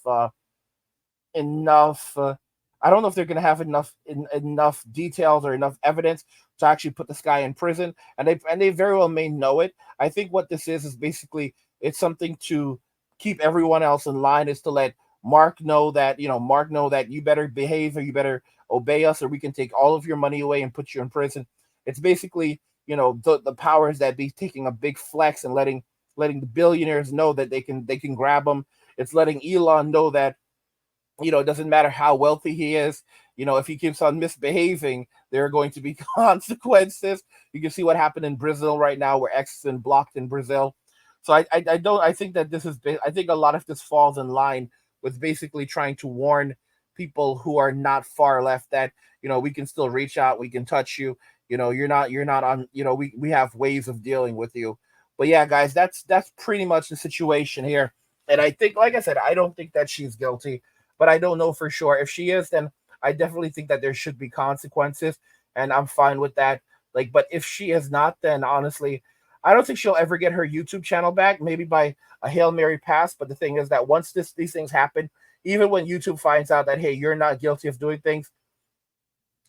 I don't know if they're going to have enough details or enough evidence to actually put this guy in prison, and they very well may know it. I think what this is basically, it's something to keep everyone else in line, is to let Mark know that you better behave, or you better obey us, or we can take all of your money away and put you in prison. It's basically, the powers that be taking a big flex and letting the billionaires know that they can grab them. It's letting Elon know that, it doesn't matter how wealthy he is. If he keeps on misbehaving, there are going to be consequences. You can see what happened in Brazil right now, where X has been blocked in Brazil. So I think that I think a lot of this falls in line with basically trying to warn people who are not far left that, we can still reach out, we can touch you, you're not on, we have ways of dealing with you. But yeah, guys, that's pretty much the situation here. And I think, like I said, I don't think that she's guilty, but I don't know for sure. If she is, then I definitely think that there should be consequences, and I'm fine with that. Like, but if she is not, then honestly, I don't think she'll ever get her YouTube channel back, maybe by a Hail Mary pass. But the thing is that once these things happen, even when YouTube finds out that, hey, you're not guilty of doing things,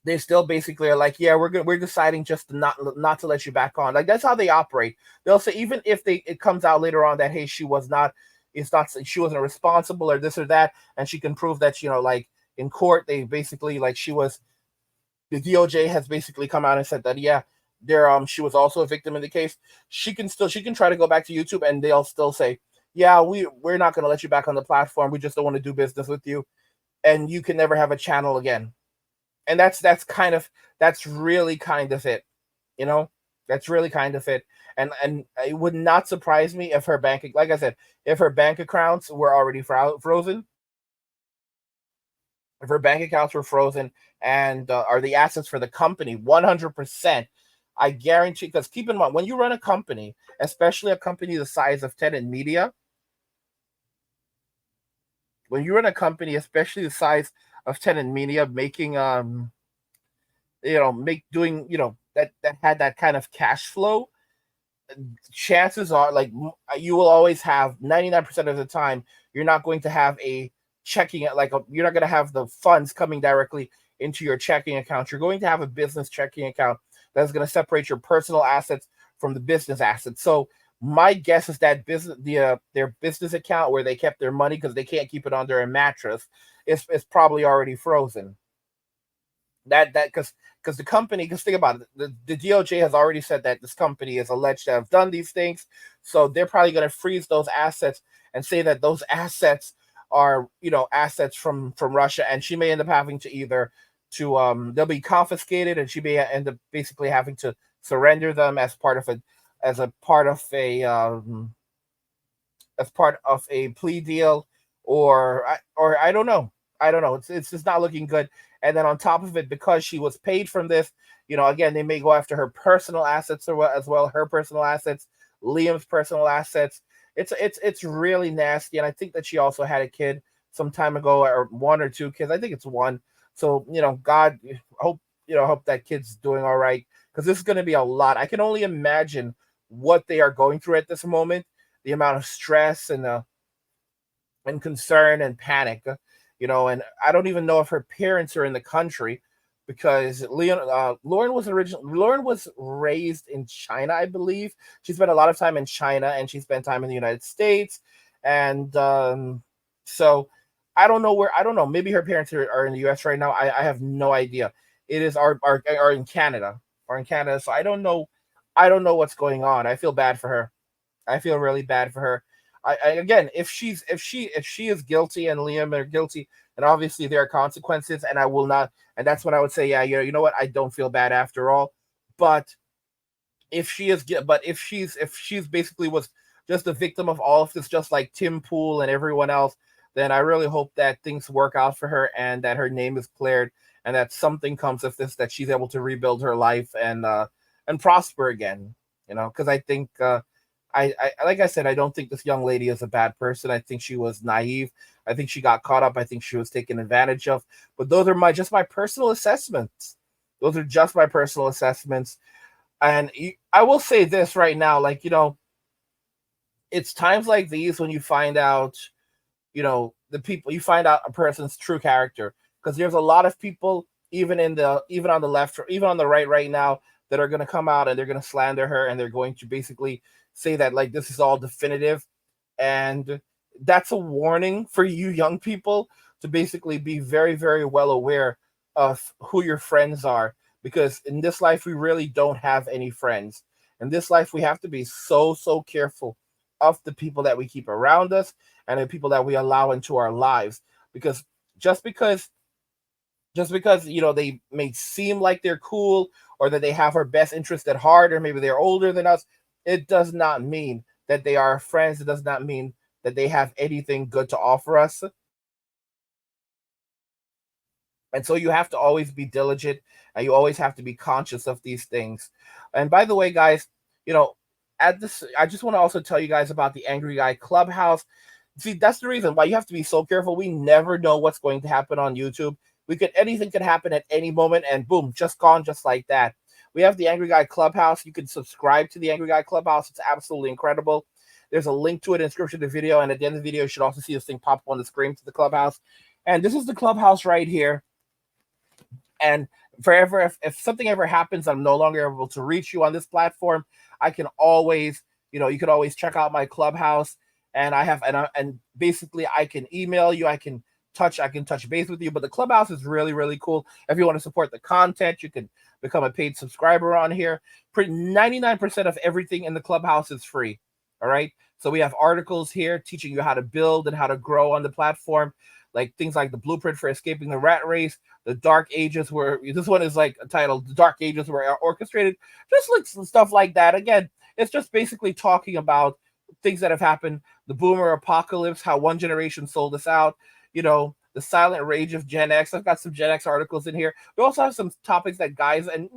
they still basically are like, yeah, we're deciding just to not to let you back on. Like, that's how they operate. They'll say, even if it comes out later on that, hey, she wasn't responsible or this or that, and she can prove that, like in court, they basically, like, she was the DOJ has basically come out and said that she was also a victim in the case. She can try to go back to YouTube and they'll still say, yeah, we're not going to let you back on the platform. We just don't want to do business with you, and you can never have a channel again. And that's really kind of it, you know. That's really kind of it. And it would not surprise me if her bank, like I said, if her bank accounts were already frozen. If her bank accounts were frozen and are the assets for the company 100%, I guarantee. Because keep in mind, when you run a company, especially a company the size of Tenet Media, when you run a company, especially the size of Tenet Media, making that had that kind of cash flow, chances are, like, you will always have 99% of the time, you're not going to have a checking, you're not going to have the funds coming directly into your checking account. You're going to have a business checking account that's going to separate your personal assets from the business assets. So my guess is that their business account where they kept their money, because they can't keep it under a mattress, is probably already frozen. Because the company, because think about it, the DOJ has already said that this company is alleged to have done these things, so they're probably going to freeze those assets and say that those assets are, assets from Russia, and she may end up having to they'll be confiscated, and she may end up basically having to surrender them as part of a plea deal, or I don't know. It's just not looking good. And then on top of it, because she was paid from this, again, they may go after her personal assets as well, her personal assets, Liam's personal assets. It's really nasty. And I think that she also had a kid some time ago, or one or two kids. I think it's one. So, God, hope that kid's doing all right, because this is going to be a lot. I can only imagine what they are going through at this moment, the amount of stress and concern and panic, and I don't even know if her parents are in the country, because Lauren was raised in China, I believe. She spent a lot of time in China, and she spent time in the United States, and so I don't know. Maybe her parents are in the U.S. right now. I have no idea. It is are in Canada, so I don't know. What's going on. I feel bad for her. I feel really bad for her. Again, if she is guilty and Liam are guilty, and obviously there are consequences, and I will not, and that's when I would say, yeah, you know what, I don't feel bad after all. But if she's basically was just a victim of all of this, just like Tim Pool and everyone else, then I really hope that things work out for her, and that her name is cleared, and that something comes of this, that she's able to rebuild her life and prosper again. Because I think. I like I said, I don't think this young lady is a bad person. I think she was naive. I think she got caught up. I think she was taken advantage of. But those are just my personal assessments. And I will say this right now, it's times like these when you find out, you find out a person's true character. Because there's a lot of people, even on the left, or even on the right now, that are going to come out and they're going to slander her, and they're going to basically say that, like, this is all definitive. And that's a warning for you young people to basically be very, very well aware of who your friends are, because in this life we really don't have any friends. In this life we have to be so careful of the people that we keep around us and the people that we allow into our lives, because just because they may seem like they're cool, or that they have our best interest at heart, or maybe they're older than us, it does not mean that they are friends. It does not mean that they have anything good to offer us. And so you have to always be diligent, and you always have to be conscious of these things. And by the way, guys, I just want to also tell you guys about the Angry Guy Clubhouse. See, that's the reason why you have to be so careful. We never know what's going to happen on YouTube. Anything could happen at any moment, and boom, just gone, just like that. We have the Angry Guy Clubhouse. You can subscribe to the Angry Guy Clubhouse. It's absolutely incredible. There's a link to it in the description of the video, and at the end of the video, you should also see this thing pop up on the screen to the Clubhouse. And this is the Clubhouse right here. And forever, if something ever happens, I'm no longer able to reach you on this platform, I can always, you can always check out my Clubhouse, and and basically I can email you, I can can touch base with you. But the Clubhouse is really, really cool. If you want to support the content, you can become a paid subscriber on here. 99% of everything in the Clubhouse is free. All right. So we have articles here teaching you how to build and how to grow on the platform, like things like the blueprint for escaping the rat race, the dark ages, where this one is like titled "The Dark Ages Were Orchestrated," just like stuff like that. Again, it's just basically talking about things that have happened, the boomer apocalypse, how one generation sold us out, the silent rage of Gen X. I've got some Gen X articles in here. We also have some topics that guys and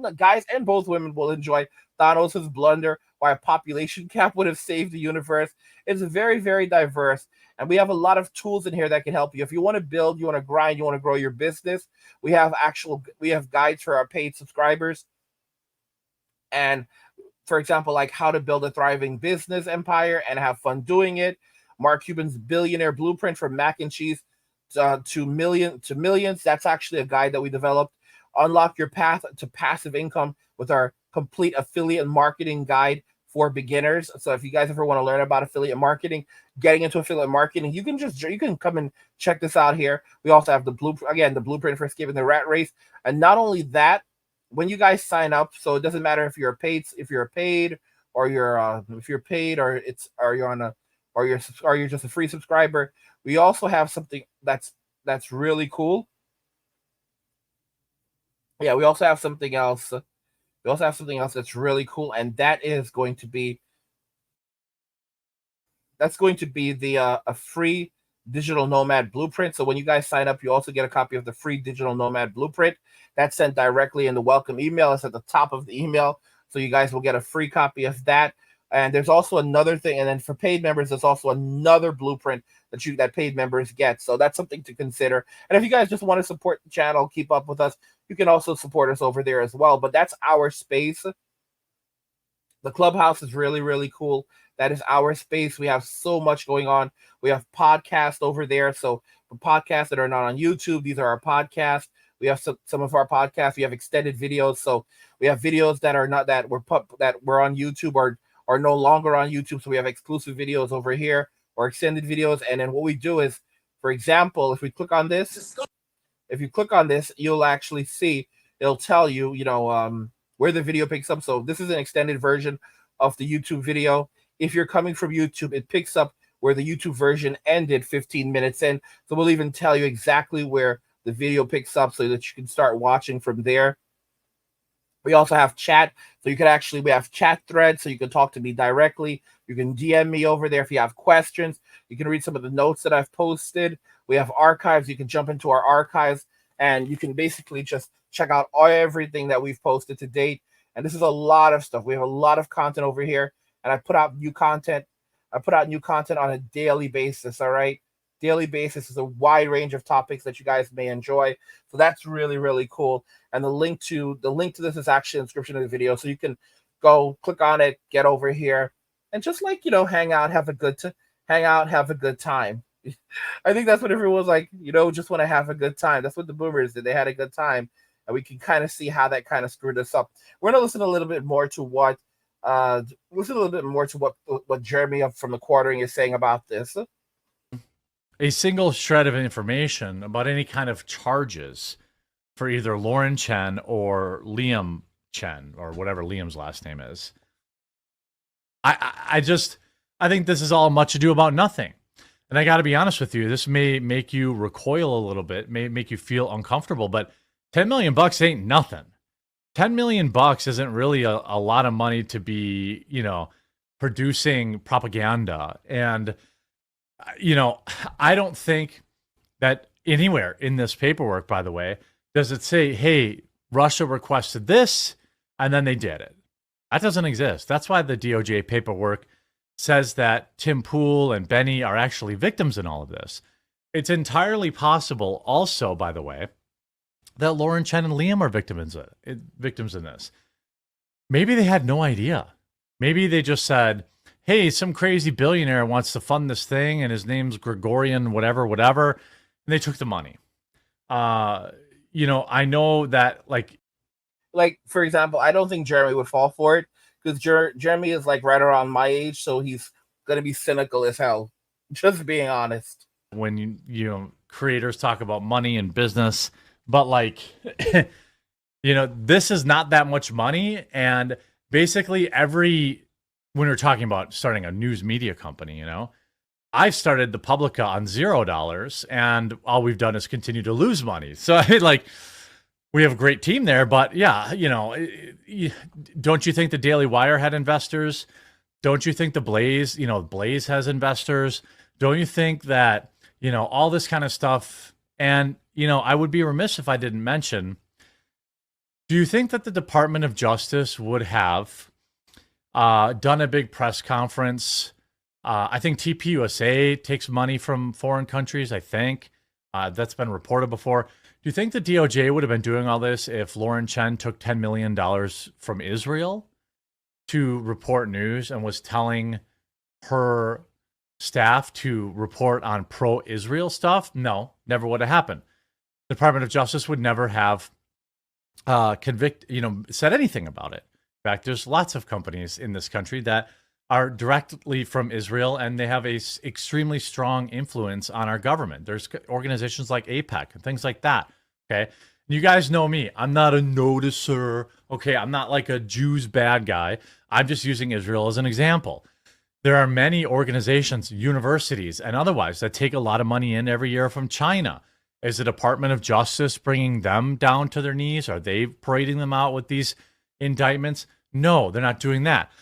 both women will enjoy. Thanos' blunder, why a population cap would have saved the universe. It's very, very diverse. And we have a lot of tools in here that can help you. If you want to build, you want to grind, you want to grow your business, we have guides for our paid subscribers. And for example, like how to build a thriving business empire and have fun doing it. Mark Cuban's billionaire blueprint from mac and cheese to millions. That's actually a guide that we developed. Unlock your path to passive income with our complete affiliate marketing guide for beginners. So if you guys ever want to learn about affiliate marketing, getting into affiliate marketing, you can come and check this out here. We also have the blueprint for escaping the rat race. And not only that, when you guys sign up, so it doesn't matter if you're paid or you're just a free subscriber. We also have something that's really cool. Yeah, we also have something else. That's really cool, and that's going to be the a free digital nomad blueprint. So when you guys sign up, you also get a copy of the free digital nomad blueprint. That's sent directly in the welcome email. It's at the top of the email, so you guys will get a free copy of that. And there's also another thing, and then for paid members, there's also another blueprint that paid members get. So that's something to consider. And if you guys just want to support the channel, keep up with us, you can also support us over there as well. But that's our space. The Clubhouse is really, really cool. That is our space. We have so much going on. We have podcasts over there. So for podcasts that are not on YouTube, these are our podcasts. We have some of our podcasts. We have extended videos. So we have videos that were on YouTube or are no longer on YouTube. So we have exclusive videos over here or extended videos. And then what we do is, for example, if you click on this, you'll actually see, it'll tell you, where the video picks up. So this is an extended version of the YouTube video. If you're coming from YouTube, it picks up where the YouTube version ended 15 minutes in. So we'll even tell you exactly where the video picks up so that you can start watching from there. We also have chat. So we have chat threads, so you can talk to me directly. You can DM me over there if you have questions. You can read some of the notes that I've posted. We have archives. You can jump into our archives and you can basically just check out everything that we've posted to date. And this is a lot of stuff. We have a lot of content over here, and I put out new content. On a daily basis. All right. Daily basis is a wide range of topics that you guys may enjoy. So that's really, really cool. And the link to this is actually in the description of the video. So you can go click on it, get over here, and just hang out, have a good time. I think that's what everyone's like, just want to have a good time. That's what the boomers did. They had a good time. And we can kind of see how that kind of screwed us up. We're going to listen a little bit more to what Jeremy from the Quartering is saying about this. A single shred of information about any kind of charges for either Lauren Chen or Liam Chen, or whatever Liam's last name is. I think this is all much ado about nothing. And I got to be honest with you, this may make you recoil a little bit, may make you feel uncomfortable, but $10 million ain't nothing. $10 million isn't really a lot of money to be, producing propaganda. And I don't think that anywhere in this paperwork, by the way, does it say, hey, Russia requested this, and then they did it. That doesn't exist. That's why the DOJ paperwork says that Tim Pool and Benny are actually victims in all of this. It's entirely possible also, by the way, that Lauren Chen and Liam are victims in this. Maybe they had no idea. Maybe they just said, hey, some crazy billionaire wants to fund this thing, and his name's Gregorian, whatever, and they took the money. I know that, like, for example, I don't think Jeremy would fall for it, because Jeremy is like right around my age, so he's going to be cynical as hell, just being honest. When you creators talk about money and business, but like, this is not that much money. And basically when we're talking about starting a news media company, I've started the Publica on $0, and all we've done is continue to lose money. So I mean, like, we have a great team there, but yeah, don't you think the Daily Wire had investors? Don't you think the Blaze, Blaze has investors? Don't you think that, all this kind of stuff? And, I would be remiss if I didn't mention, do you think that the Department of Justice would have done a big press conference? I think TPUSA takes money from foreign countries, I think. That's been reported before. Do you think the DOJ would have been doing all this if Lauren Chen took $10 million from Israel to report news and was telling her staff to report on pro-Israel stuff? No, never would have happened. The Department of Justice would never have said anything about it. In fact, there's lots of companies in this country that are directly from Israel, and they have a extremely strong influence on our government. There's organizations like APEC and things like that. Okay. You guys know me. I'm not a noticer. Okay. I'm not like a Jews bad guy. I'm just using Israel as an example. There are many organizations, universities, and otherwise that take a lot of money in every year from China. Is the Department of Justice bringing them down to their knees? Are they parading them out with these indictments? No, they're not doing that.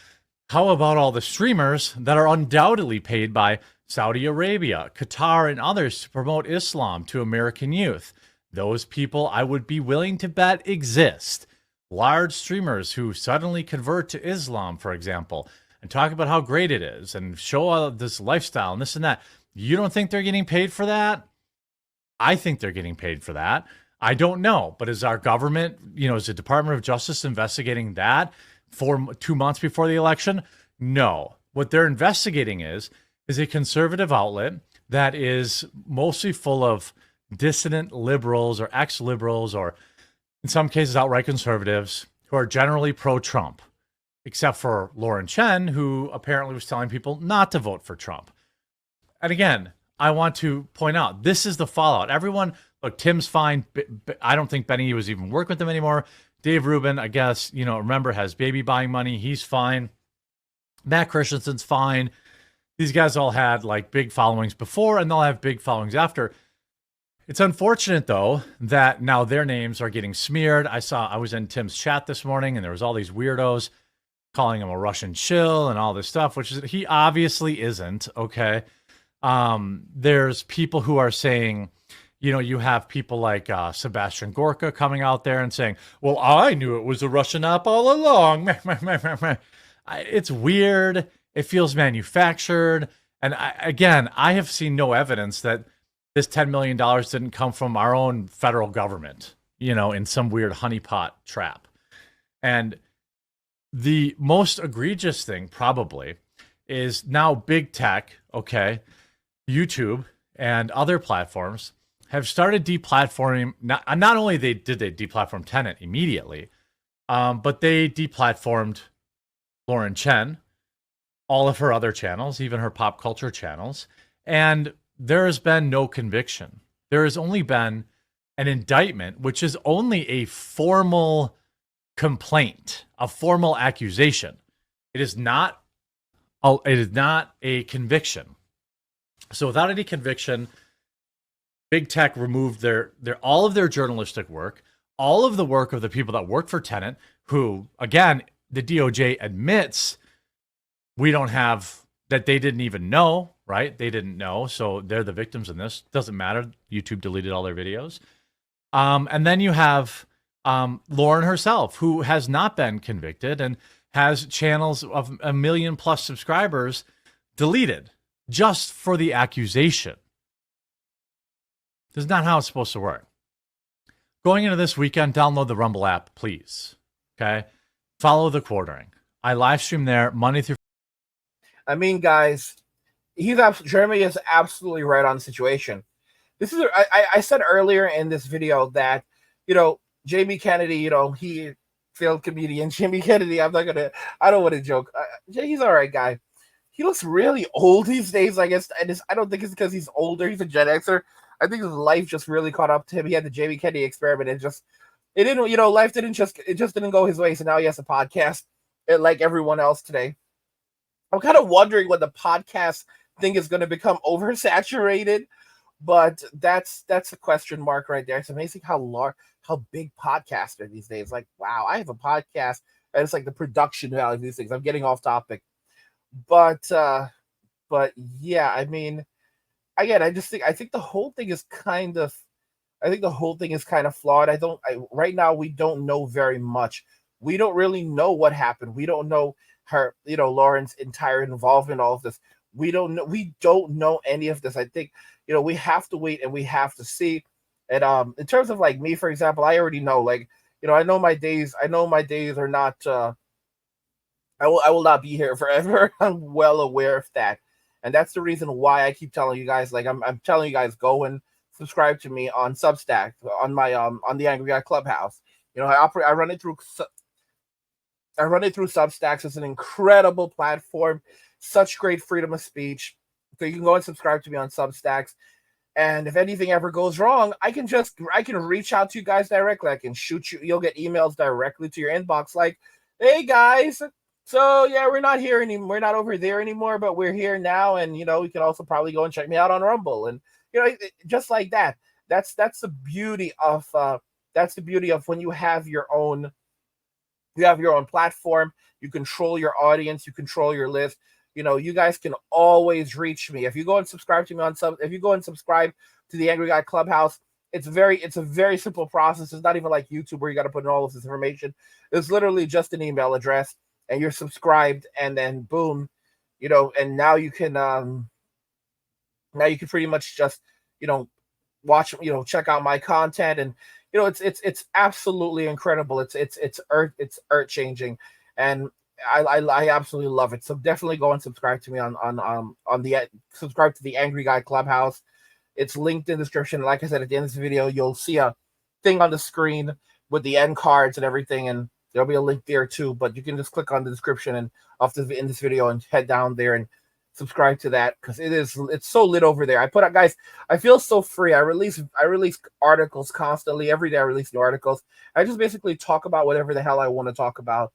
How about all the streamers that are undoubtedly paid by Saudi Arabia, Qatar, and others to promote Islam to American youth? Those people, I would be willing to bet, exist. Large streamers who suddenly convert to Islam, for example, and talk about how great it is and show all this lifestyle and this and that. You don't think they're getting paid for that? I think they're getting paid for that. I don't know. But is our government, is the Department of Justice investigating that for 2 months before the election? No. What they're investigating is a conservative outlet that is mostly full of dissident liberals or ex-liberals, or in some cases outright conservatives, who are generally pro-Trump, except for Lauren Chen, who apparently was telling people not to vote for Trump. And again, I want to point out, this is the fallout. Everyone, look, Tim's fine. I don't think Benny was even working with them anymore. Dave Rubin, I guess, remember, has baby buying money. He's fine. Matt Christensen's fine. These guys all had like big followings before, and they'll have big followings after. It's unfortunate, though, that now their names are getting smeared. I was in Tim's chat this morning, and there was all these weirdos calling him a Russian shill and all this stuff, which he obviously isn't, okay? There's people who are saying, you have people like Sebastian Gorka coming out there and saying, well, I knew it was a Russian op all along. It's weird. It feels manufactured. And I have seen no evidence that this $10 million didn't come from our own federal government, in some weird honeypot trap. And the most egregious thing probably is now big tech, okay, YouTube and other platforms have started deplatforming. Not only did they deplatform Tenet immediately, but they deplatformed Lauren Chen, all of her other channels, even her pop culture channels. And there has been no conviction. There has only been an indictment, which is only a formal complaint, a formal accusation. It is not a conviction. So without any conviction, big tech removed their all of their journalistic work, all of the work of the people that work for Tenet, who, again, the DOJ admits we don't have, that they didn't even know, right? They didn't know, so they're the victims in this. Doesn't matter. YouTube deleted all their videos. And then you have Lauren herself, who has not been convicted and has channels of 1 million plus subscribers deleted just for the accusation. This is not how it's supposed to work. Going into this weekend, download the Rumble app, please. Okay? Follow the quartering. I live stream there Monday through. I mean, guys, Jeremy is absolutely right on the situation. This is I said earlier in this video that, Jamie Kennedy, he failed comedian Jamie Kennedy. I don't want to joke. He's all right guy. He looks really old these days, I guess. And I don't think it's because he's older. He's a Gen Xer. I think his life just really caught up to him. He had the Jamie Kennedy experiment, and it didn't, life just didn't go his way. So now he has a podcast, like everyone else today. I'm kind of wondering when the podcast thing is going to become oversaturated, but that's a question mark right there. It's amazing how big podcasts are these days. Like, wow, I have a podcast, and it's like the production value of these things. I'm getting off topic, but yeah, I mean, again, I think the whole thing is kind of flawed. Right now we don't know very much. We don't really know what happened. We don't know her, Lauren's entire involvement in all of this. We don't know any of this. I think, we have to wait and we have to see. And in terms of like me, for example, I already know, like, I know my days are not I will not be here forever. I'm well aware of that. And that's the reason why I keep telling you guys, like, I'm telling you guys, go and subscribe to me on Substack, on my on the Angry Guy Clubhouse. I run it through Substacks. It's an incredible platform, such great freedom of speech. So you can go and subscribe to me on Substacks. And if anything ever goes wrong, I can reach out to you guys directly. I can shoot you. You'll get emails directly to your inbox like, hey guys, so yeah, we're not here anymore. We're not over there anymore, but we're here now. And, you can also probably go and check me out on Rumble. And, just like that. That's the beauty of when you have your own platform. You control your audience, you control your list. You guys can always reach me. If you go and subscribe to me if you go and subscribe to the Angry Guy Clubhouse, it's a very simple process. It's not even like YouTube where you got to put in all of this information. It's literally just an email address and you're subscribed, and then boom, and now you can pretty much just, watch, check out my content, and it's absolutely incredible. It's earth changing, and I absolutely love it. So definitely go and subscribe to me subscribe to the Angry Guy Clubhouse. It's linked in the description. Like I said, at the end of this video, you'll see a thing on the screen with the end cards and everything, and there'll be a link there too. But you can just click on the description and in this video and head down there and subscribe to that, because it's so lit over there. Guys, I feel so free. I release articles constantly. Every day I release new articles. I just basically talk about whatever the hell I want to talk about.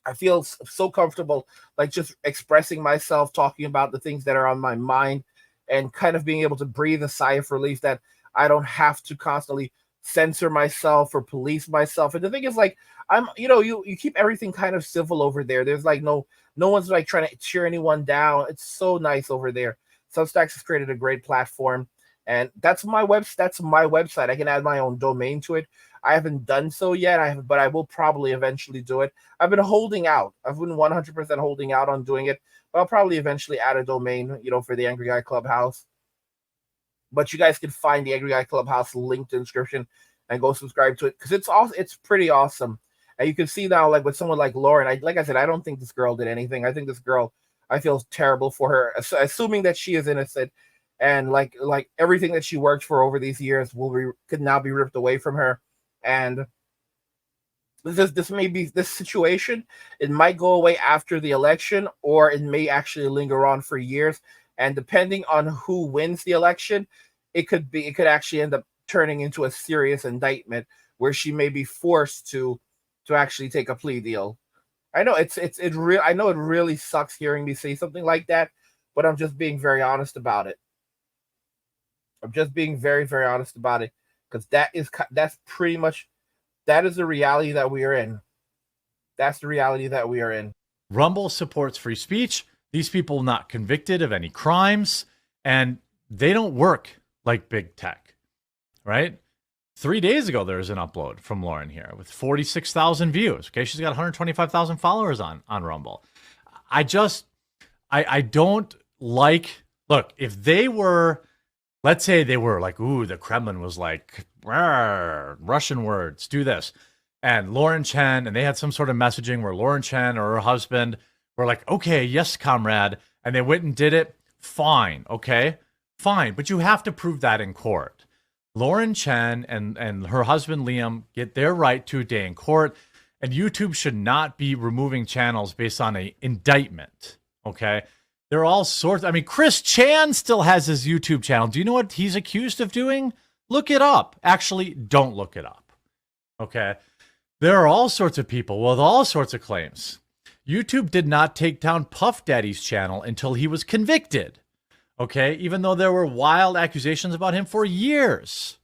I feel so comfortable, like, just expressing myself, talking about the things that are on my mind, and kind of being able to breathe a sigh of relief that I don't have to constantly censor myself or police myself. And the thing is, like, you keep everything kind of civil over there. There's like no one's like trying to cheer anyone down. It's so nice over there. Substacks has created a great platform, and that's my website. I can add my own domain to it. I haven't done so yet. But I will probably eventually do it. I've been holding out. I've been 100% holding out on doing it, but I'll probably eventually add a domain, for the Angry Guy Clubhouse. But you guys can find the Angry Guy Clubhouse linked in the description and go subscribe to it, because it's pretty awesome. And you can see now, like, with someone like Lauren, like I said, I don't think this girl did anything. I think this girl, I feel terrible for her, assuming that she is innocent, and like everything that she worked for over these years could now be ripped away from her. And this situation, it might go away after the election, or it may actually linger on for years. And depending on who wins the election, it could actually end up turning into a serious indictment where she may be forced to actually take a plea deal. I know I know it really sucks hearing me say something like that, but I'm just being very honest about it. I'm just being very, very honest about it, because that is the reality that we are in. That's the reality that we are in. Rumble supports free speech. These people not convicted of any crimes, and they don't work like big tech, right? 3 days ago, there was an upload from Lauren here with 46,000 views. Okay, she's got 125,000 followers on Rumble. I don't like. Look, if they were, let's say they were like, ooh, the Kremlin was like, Russian words, do this, and Lauren Chen, and they had some sort of messaging where Lauren Chen or her husband were like, okay, yes, comrade, and they went and did it. Fine, okay, fine, but you have to prove that in court. Lauren Chen and her husband Liam get their right to a day in court, and YouTube should not be removing channels based on an indictment, okay? There are all sorts. I mean, Chris Chan still has his YouTube channel. Do you know what he's accused of doing? Look it up. Actually, don't look it up. Okay. There are all sorts of people with all sorts of claims. YouTube did not take down Puff Daddy's channel until he was convicted. Okay. Even though there were wild accusations about him for years,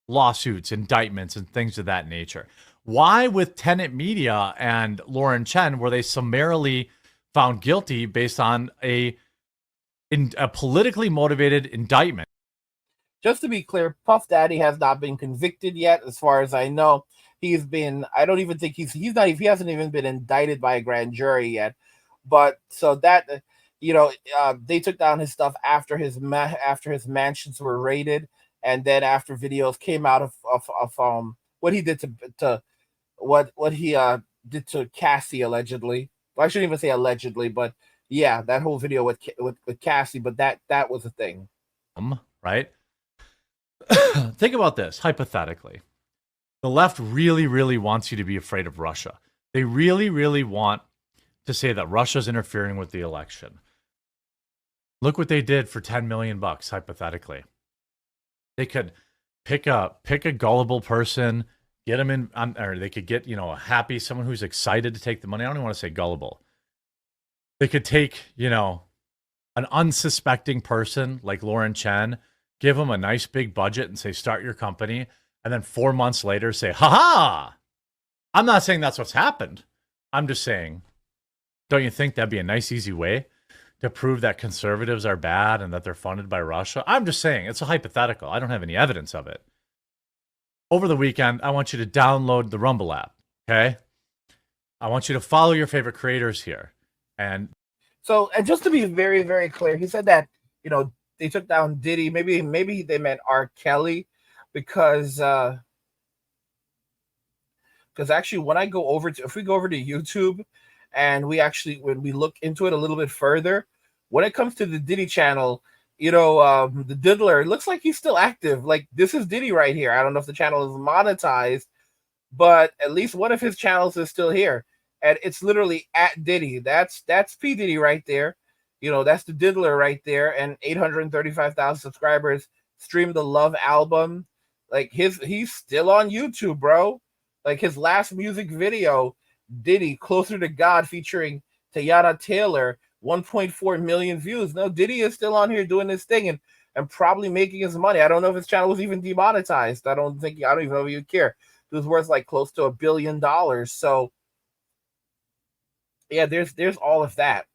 lawsuits, indictments, and things of that nature. Why with Tenet Media and Lauren Chen were they summarily found guilty based on a politically motivated indictment? Just to be clear, Puff Daddy has not been convicted yet, as far as I know. He's been, I don't even think he hasn't even been indicted by a grand jury yet. But so that, they took down his stuff after his mansions were raided, and then after videos came out of what he did to what he did to Cassie allegedly. Well, I shouldn't even say allegedly, but yeah, that whole video with Cassie. But that was a thing, right? Think about this hypothetically. The left really, really wants you to be afraid of Russia. They really, really want to say that Russia's interfering with the election. Look what they did for $10 million, hypothetically. They could pick a gullible person, get them in, or they could get, someone who's excited to take the money. I don't even want to say gullible. They could take, an unsuspecting person like Lauren Chen, give them a nice big budget and say, start your company. And then 4 months later say, ha. I'm not saying that's what's happened. I'm just saying, don't you think that'd be a nice, easy way to prove that conservatives are bad and that they're funded by Russia? I'm just saying, it's a hypothetical. I don't have any evidence of it. Over the weekend, I want you to download the Rumble app, okay? I want you to follow your favorite creators here. And just to be very, very clear, he said that, they took down Diddy. Maybe they meant R. Kelly, because actually when if we go over to YouTube and when we look into it a little bit further, when it comes to the Diddy channel, the Diddler, it looks like he's still active. Like, this is Diddy right here. I don't know if the channel is monetized, but at least one of his channels is still here. And it's literally at Diddy. That's P. Diddy right there. That's the Diddler right there. And 835,000 subscribers streamed the Love album. Like, he's still on YouTube, bro. Like, his last music video, Diddy, Closer to God, featuring Teyana Taylor, 1.4 million views. No, Diddy is still on here doing this thing and probably making his money. I don't know if his channel was even demonetized. I don't even know if you care. It was worth like close to $1 billion. So yeah, there's all of that.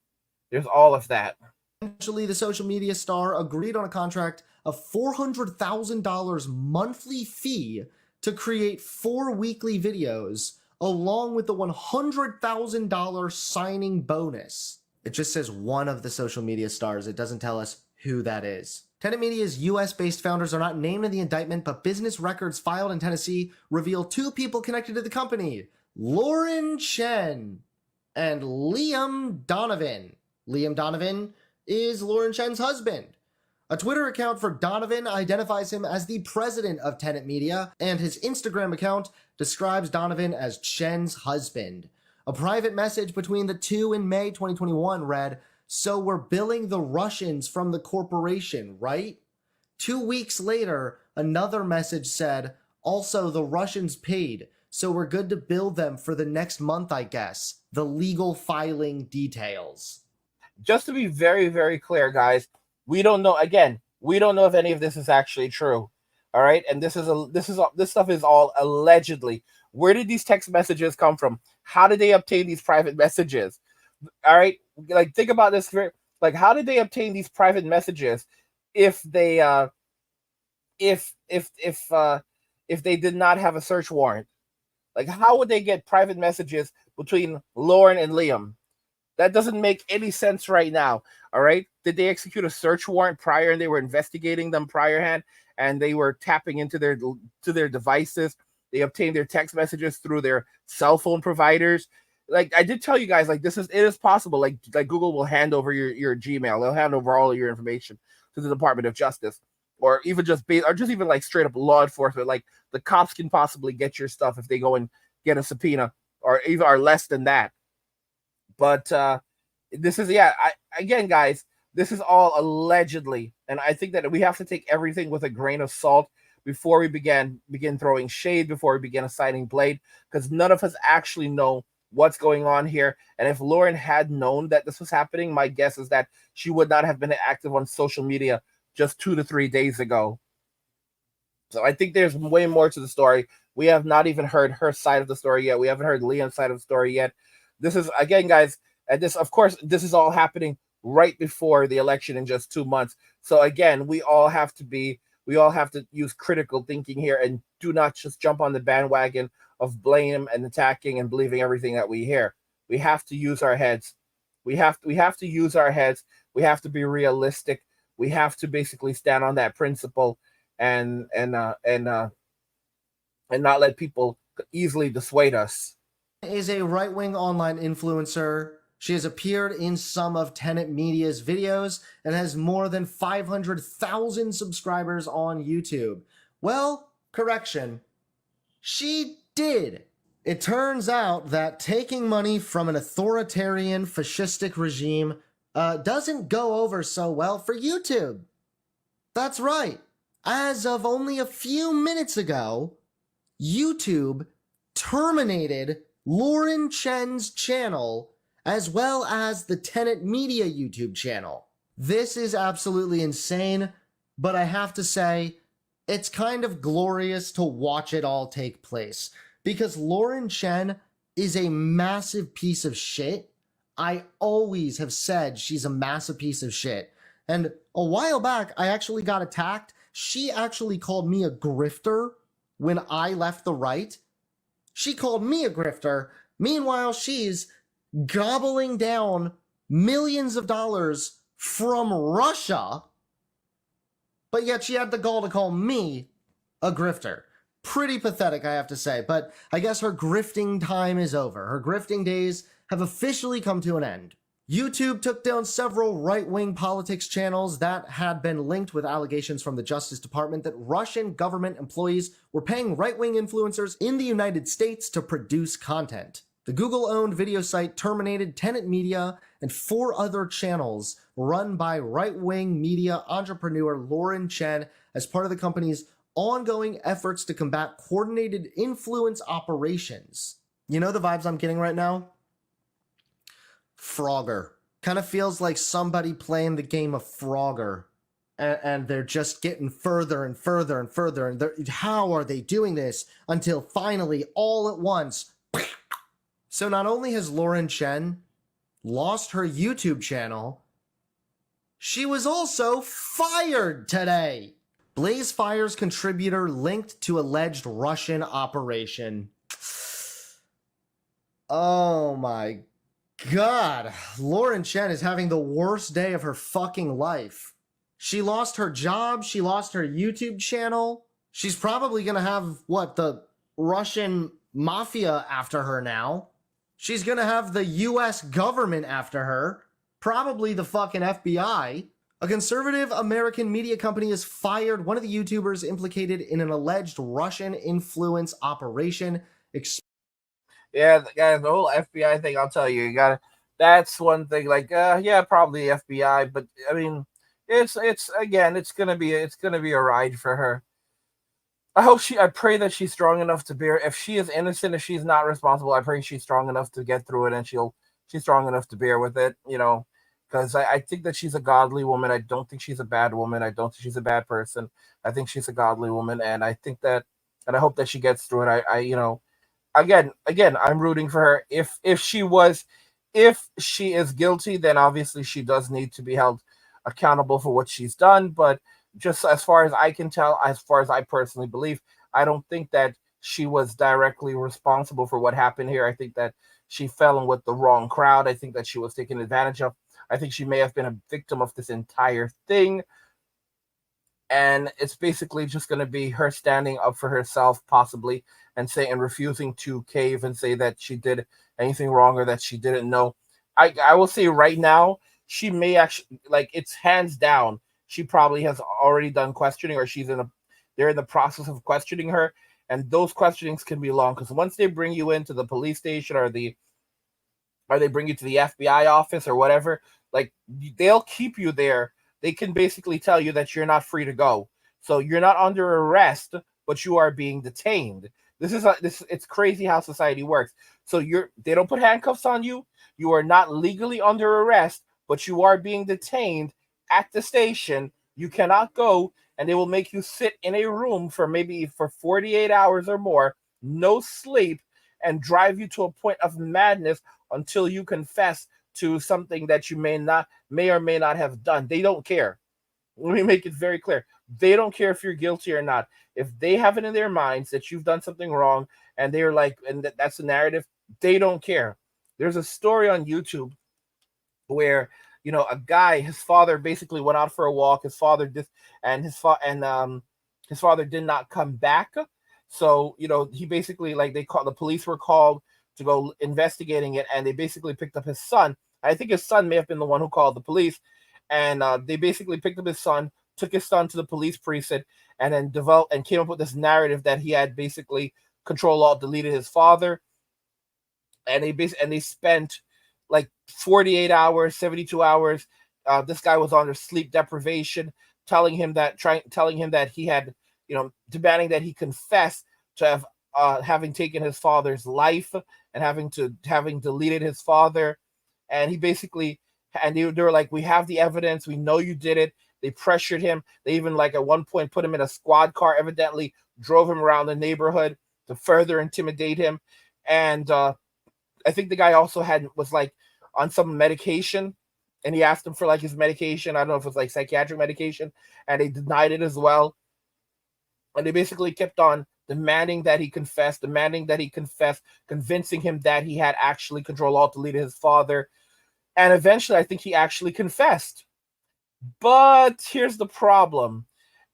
There's all of that. Eventually, the social media star agreed on a contract of $400,000 monthly fee to create 4 weekly videos, along with the $100,000 signing bonus. It just says one of the social media stars. It doesn't tell us who that is. Tenet Media's US-based founders are not named in the indictment, but business records filed in Tennessee reveal 2 people connected to the company: Lauren Chen and Liam Donovan. Liam Donovan is Lauren Chen's husband. A Twitter account for Donovan identifies him as the president of Tenet Media, and his Instagram account describes Donovan as Chen's husband. A private message between the two in May 2021 read, "So we're billing the Russians from the corporation, right?" 2 weeks later, another message said, "Also, the Russians paid, so we're good to bill them for the next month, I guess. The legal filing details." Just to be very, very clear, guys, we don't know if any of this is actually true. All right. And this stuff is all allegedly. Where did these text messages come from? How did they obtain these private messages? All right. Like, think about this. Like, how did they obtain these private messages if they if they did not have a search warrant? Like, how would they get private messages between Lauren and Liam? That doesn't make any sense right now. All right. Did they execute a search warrant prior and they were investigating them priorhand and they were tapping into their devices? They obtained their text messages through their cell phone providers. Like, I did tell you guys, like, it is possible. Like Google will hand over your Gmail. They'll hand over all of your information to the Department of Justice, or even just even like straight up law enforcement. Like, the cops can possibly get your stuff if they go and get a subpoena, or less than that. But this is, again, guys, This is all allegedly, and I think that we have to take everything with a grain of salt before we begin throwing shade, before we begin assigning blame, because none of us actually know what's going on here. And if Lauren had known that this was happening, my guess is that she would not have been active on social media just 2 to 3 days ago. So I think there's way more to the story. We have not even heard her side of the story yet. We haven't heard Leon's side of the story yet. This is, again, guys, and this, of course, this is all happening right before the election in just 2 months. So again, we all have to use critical thinking here and do not just jump on the bandwagon of blame and attacking and believing everything that we hear. We have to use our heads. We have to use our heads. We have to be realistic. We have to basically stand on that principle and not let people easily dissuade us. Is a right-wing online influencer. She has appeared in some of Tenet Media's videos and has more than 500,000 subscribers on YouTube. Well, correction. She did. It turns out that taking money from an authoritarian, fascistic regime doesn't go over so well for YouTube. That's right. As of only a few minutes ago, YouTube terminated Lauren Chen's channel as well as the Tenet Media YouTube channel. This is absolutely insane, but I have to say, it's kind of glorious to watch it all take place because Lauren Chen is a massive piece of shit. I always have said she's a massive piece of shit. And a while back, I actually got attacked. She actually called me a grifter when I left the right. She called me a grifter. Meanwhile, she's gobbling down millions of dollars from Russia, but yet she had the gall to call me a grifter. Pretty pathetic, I have to say, but I guess her grifting time is over. Her grifting days have officially come to an end. YouTube took down several right-wing politics channels that had been linked with allegations from the Justice Department that Russian government employees were paying right-wing influencers in the United States to produce content. The Google-owned video site terminated Tenet Media and 4 other channels run by right-wing media entrepreneur Lauren Chen as part of the company's ongoing efforts to combat coordinated influence operations. You know the vibes I'm getting right now? Frogger. Kind of feels like somebody playing the game of Frogger. And they're just getting further and further and further. And how are they doing this? Until finally, all at once. So not only has Lauren Chen lost her YouTube channel, she was also fired today. Blaze fires contributor linked to alleged Russian operation. Oh my God, Lauren Chen is having the worst day of her fucking life. She lost her job, she lost her YouTube channel. She's probably gonna have, the Russian mafia after her now. She's gonna have the US government after her. Probably the fucking FBI. A conservative American media company has fired one of the YouTubers implicated in an alleged Russian influence operation. Yeah, guys, the whole FBI thing, I'll tell you, that's one thing, probably FBI, but I mean, it's gonna be a ride for her. I pray that she's strong enough to bear. If she is innocent, if she's not responsible, I pray she's strong enough to get through it, and she's strong enough to bear with it, because I think that she's a godly woman. I don't think she's a bad woman. I don't think she's a bad person. I think she's a godly woman, and I think that, and I hope that she gets through it. Again, I'm rooting for her. If she is guilty, then obviously she does need to be held accountable for what she's done. But just as far as I can tell, as far as I personally believe, I don't think that she was directly responsible for what happened here. I think that she fell in with the wrong crowd. I think that she was taken advantage of. I think she may have been a victim of this entire thing. And it's basically just going to be her standing up for herself, possibly, and refusing to cave and say that she did anything wrong or that she didn't know. I will say right now, she may actually, it's hands down, she probably has already done questioning, or they're in the process of questioning her. And those questionings can be long, because once they bring you into the police station or the or they bring you to the FBI office or whatever, like they'll keep you there. They can basically tell you that you're not free to go. So you're not under arrest, but you are being detained. It's crazy how society works. So they don't put handcuffs on you. You are not legally under arrest, but you are being detained at the station. You cannot go, and they will make you sit in a room for 48 hours or more, no sleep, and drive you to a point of madness until you confess to something that you may or may not have done. They don't care. Let me make it very clear. They don't care if you're guilty or not. If they have it in their minds that you've done something wrong and they're like, and that's the narrative, they don't care. There's a story on YouTube where a guy, his father basically went out for a walk. His father did, and his father did not come back. So he basically, like, the police were called to go investigating it, and they basically picked up his son. I think his son may have been the one who called the police, and they basically picked up his son, took his son to the police precinct, and then developed and came up with this narrative that he had basically deleted his father, and they spent like 48 hours, 72 hours. This guy was under sleep deprivation, telling him that he had, demanding that he confess to having taken his father's life and having deleted his father. And he basically, and they were like, we have the evidence, we know you did it. They pressured him. They even, like, at one point put him in a squad car, evidently drove him around the neighborhood to further intimidate him. And I think the guy also was like on some medication, and he asked him for like his medication. I don't know if it was like psychiatric medication, and they denied it as well. And they basically kept on demanding that he confess, convincing him that he had actually deleted his father. And eventually, I think he actually confessed. But here's the problem.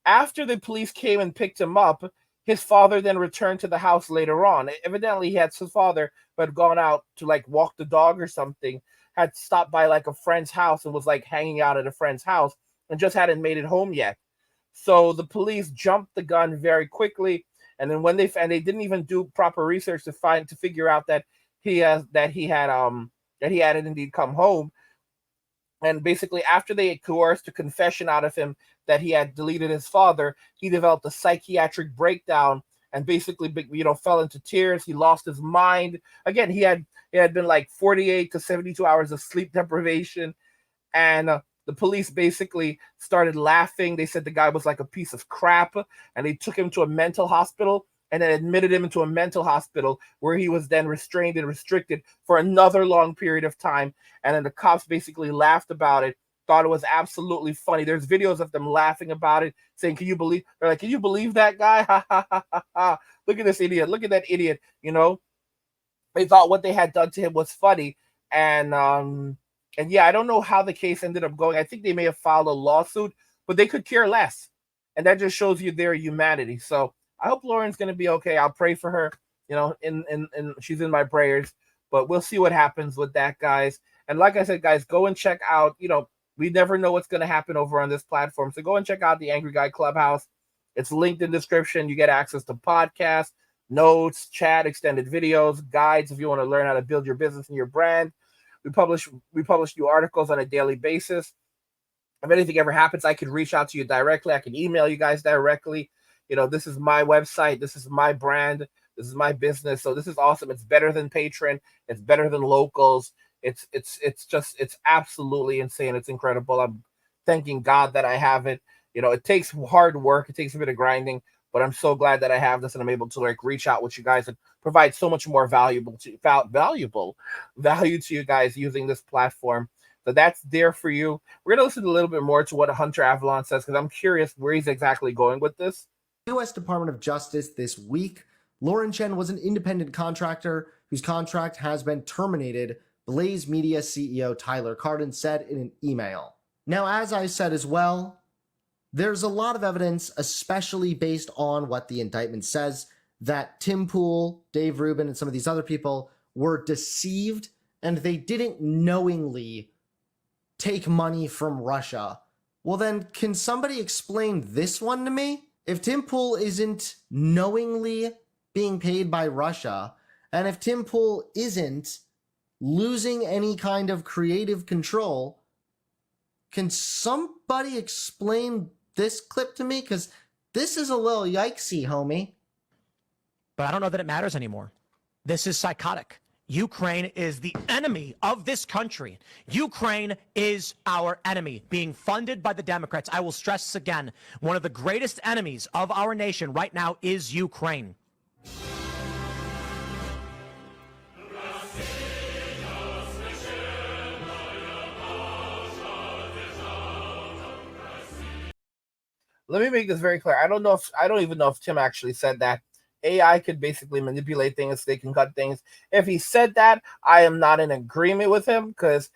After the police came and picked him up, his father then returned to the house later on. Evidently, his father, who had gone out to like walk the dog or something, had stopped by like a friend's house and was like hanging out at a friend's house and just hadn't made it home yet. So the police jumped the gun very quickly, and then they didn't even do proper research to figure out that he had indeed come home. And basically, after they coerced a confession out of him that he had deleted his father, he developed a psychiatric breakdown and basically, fell into tears. He lost his mind. Again, he had been like 48 to 72 hours of sleep deprivation. And the police basically started laughing. They said the guy was like a piece of crap. And they took him to a mental hospital and then admitted him into a mental hospital where he was then restrained and restricted for another long period of time. And then the cops basically laughed about it, thought it was absolutely funny. There's videos of them laughing about it, saying, can you believe that guy? Ha, ha, ha, ha, ha. Look at this idiot. Look at that idiot. They thought what they had done to him was funny. And yeah, I don't know how the case ended up going. I think they may have filed a lawsuit, but they could care less. And that just shows you their humanity. So I hope Lauren's going to be okay. I'll pray for her. And she's in my prayers. But we'll see what happens with that, guys. And like I said, guys, go and check out, we never know what's going to happen over on this platform. So go and check out the Angry Guy Clubhouse. It's linked in the description. You get access to podcasts, notes, chat, extended videos, guides if you want to learn how to build your business and your brand. We publish new articles on a daily basis. If anything ever happens, I can reach out to you directly. I can email you guys directly. This is my website. This is my brand. This is my business. So this is awesome. It's better than Patreon. It's better than Locals. It's absolutely insane. It's incredible. I'm thanking God that I have it. It takes hard work. It takes a bit of grinding, but I'm so glad that I have this and I'm able to like reach out with you guys and provide so much more valuable value to you guys using this platform. So that's there for you. We're going to listen a little bit more to what Hunter Avalon says because I'm curious where he's exactly going with this. U.S. Department of Justice this week. Lauren Chen was an independent contractor whose contract has been terminated, Blaze Media CEO Tyler Cardin said in an email. Now, as I said as well, there's a lot of evidence, especially based on what the indictment says, that Tim Pool, Dave Rubin, and some of these other people were deceived and they didn't knowingly take money from Russia. Well, then, can somebody explain this one to me? If Tim Pool isn't knowingly being paid by Russia, and if Tim Pool isn't losing any kind of creative control. Can somebody explain this clip to me? Because this is a little yikesy, homie. But I don't know that it matters anymore. This is psychotic. Ukraine is the enemy of this country. Ukraine is our enemy, being funded by the Democrats. I will stress this again. One of the greatest enemies of our nation right now is Ukraine. Let me make this very clear. I don't even know if Tim actually said that. AI could basically manipulate things. They can cut things. If he said that, I am not in agreement with him because,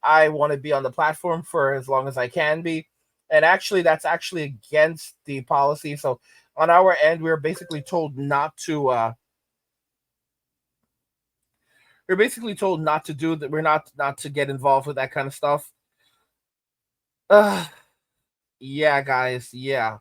I want to be on the platform for as long as I can be. And actually, that's actually against the policy. So on our end, we're basically told not to. We're basically told not to do that. We're not to get involved with that kind of stuff. Yeah, guys. Yeah.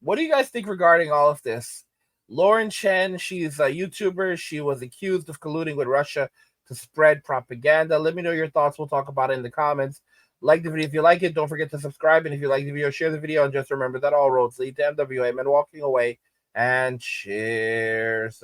What do you guys think regarding all of this? Lauren Chen, she's a YouTuber. She was accused of colluding with Russia to spread propaganda. Let me know your thoughts. We'll talk about it in the comments. Like the video if you like it. Don't forget to subscribe. And if you like the video, share the video. And just remember that all roads lead to MWM and walking away. And cheers.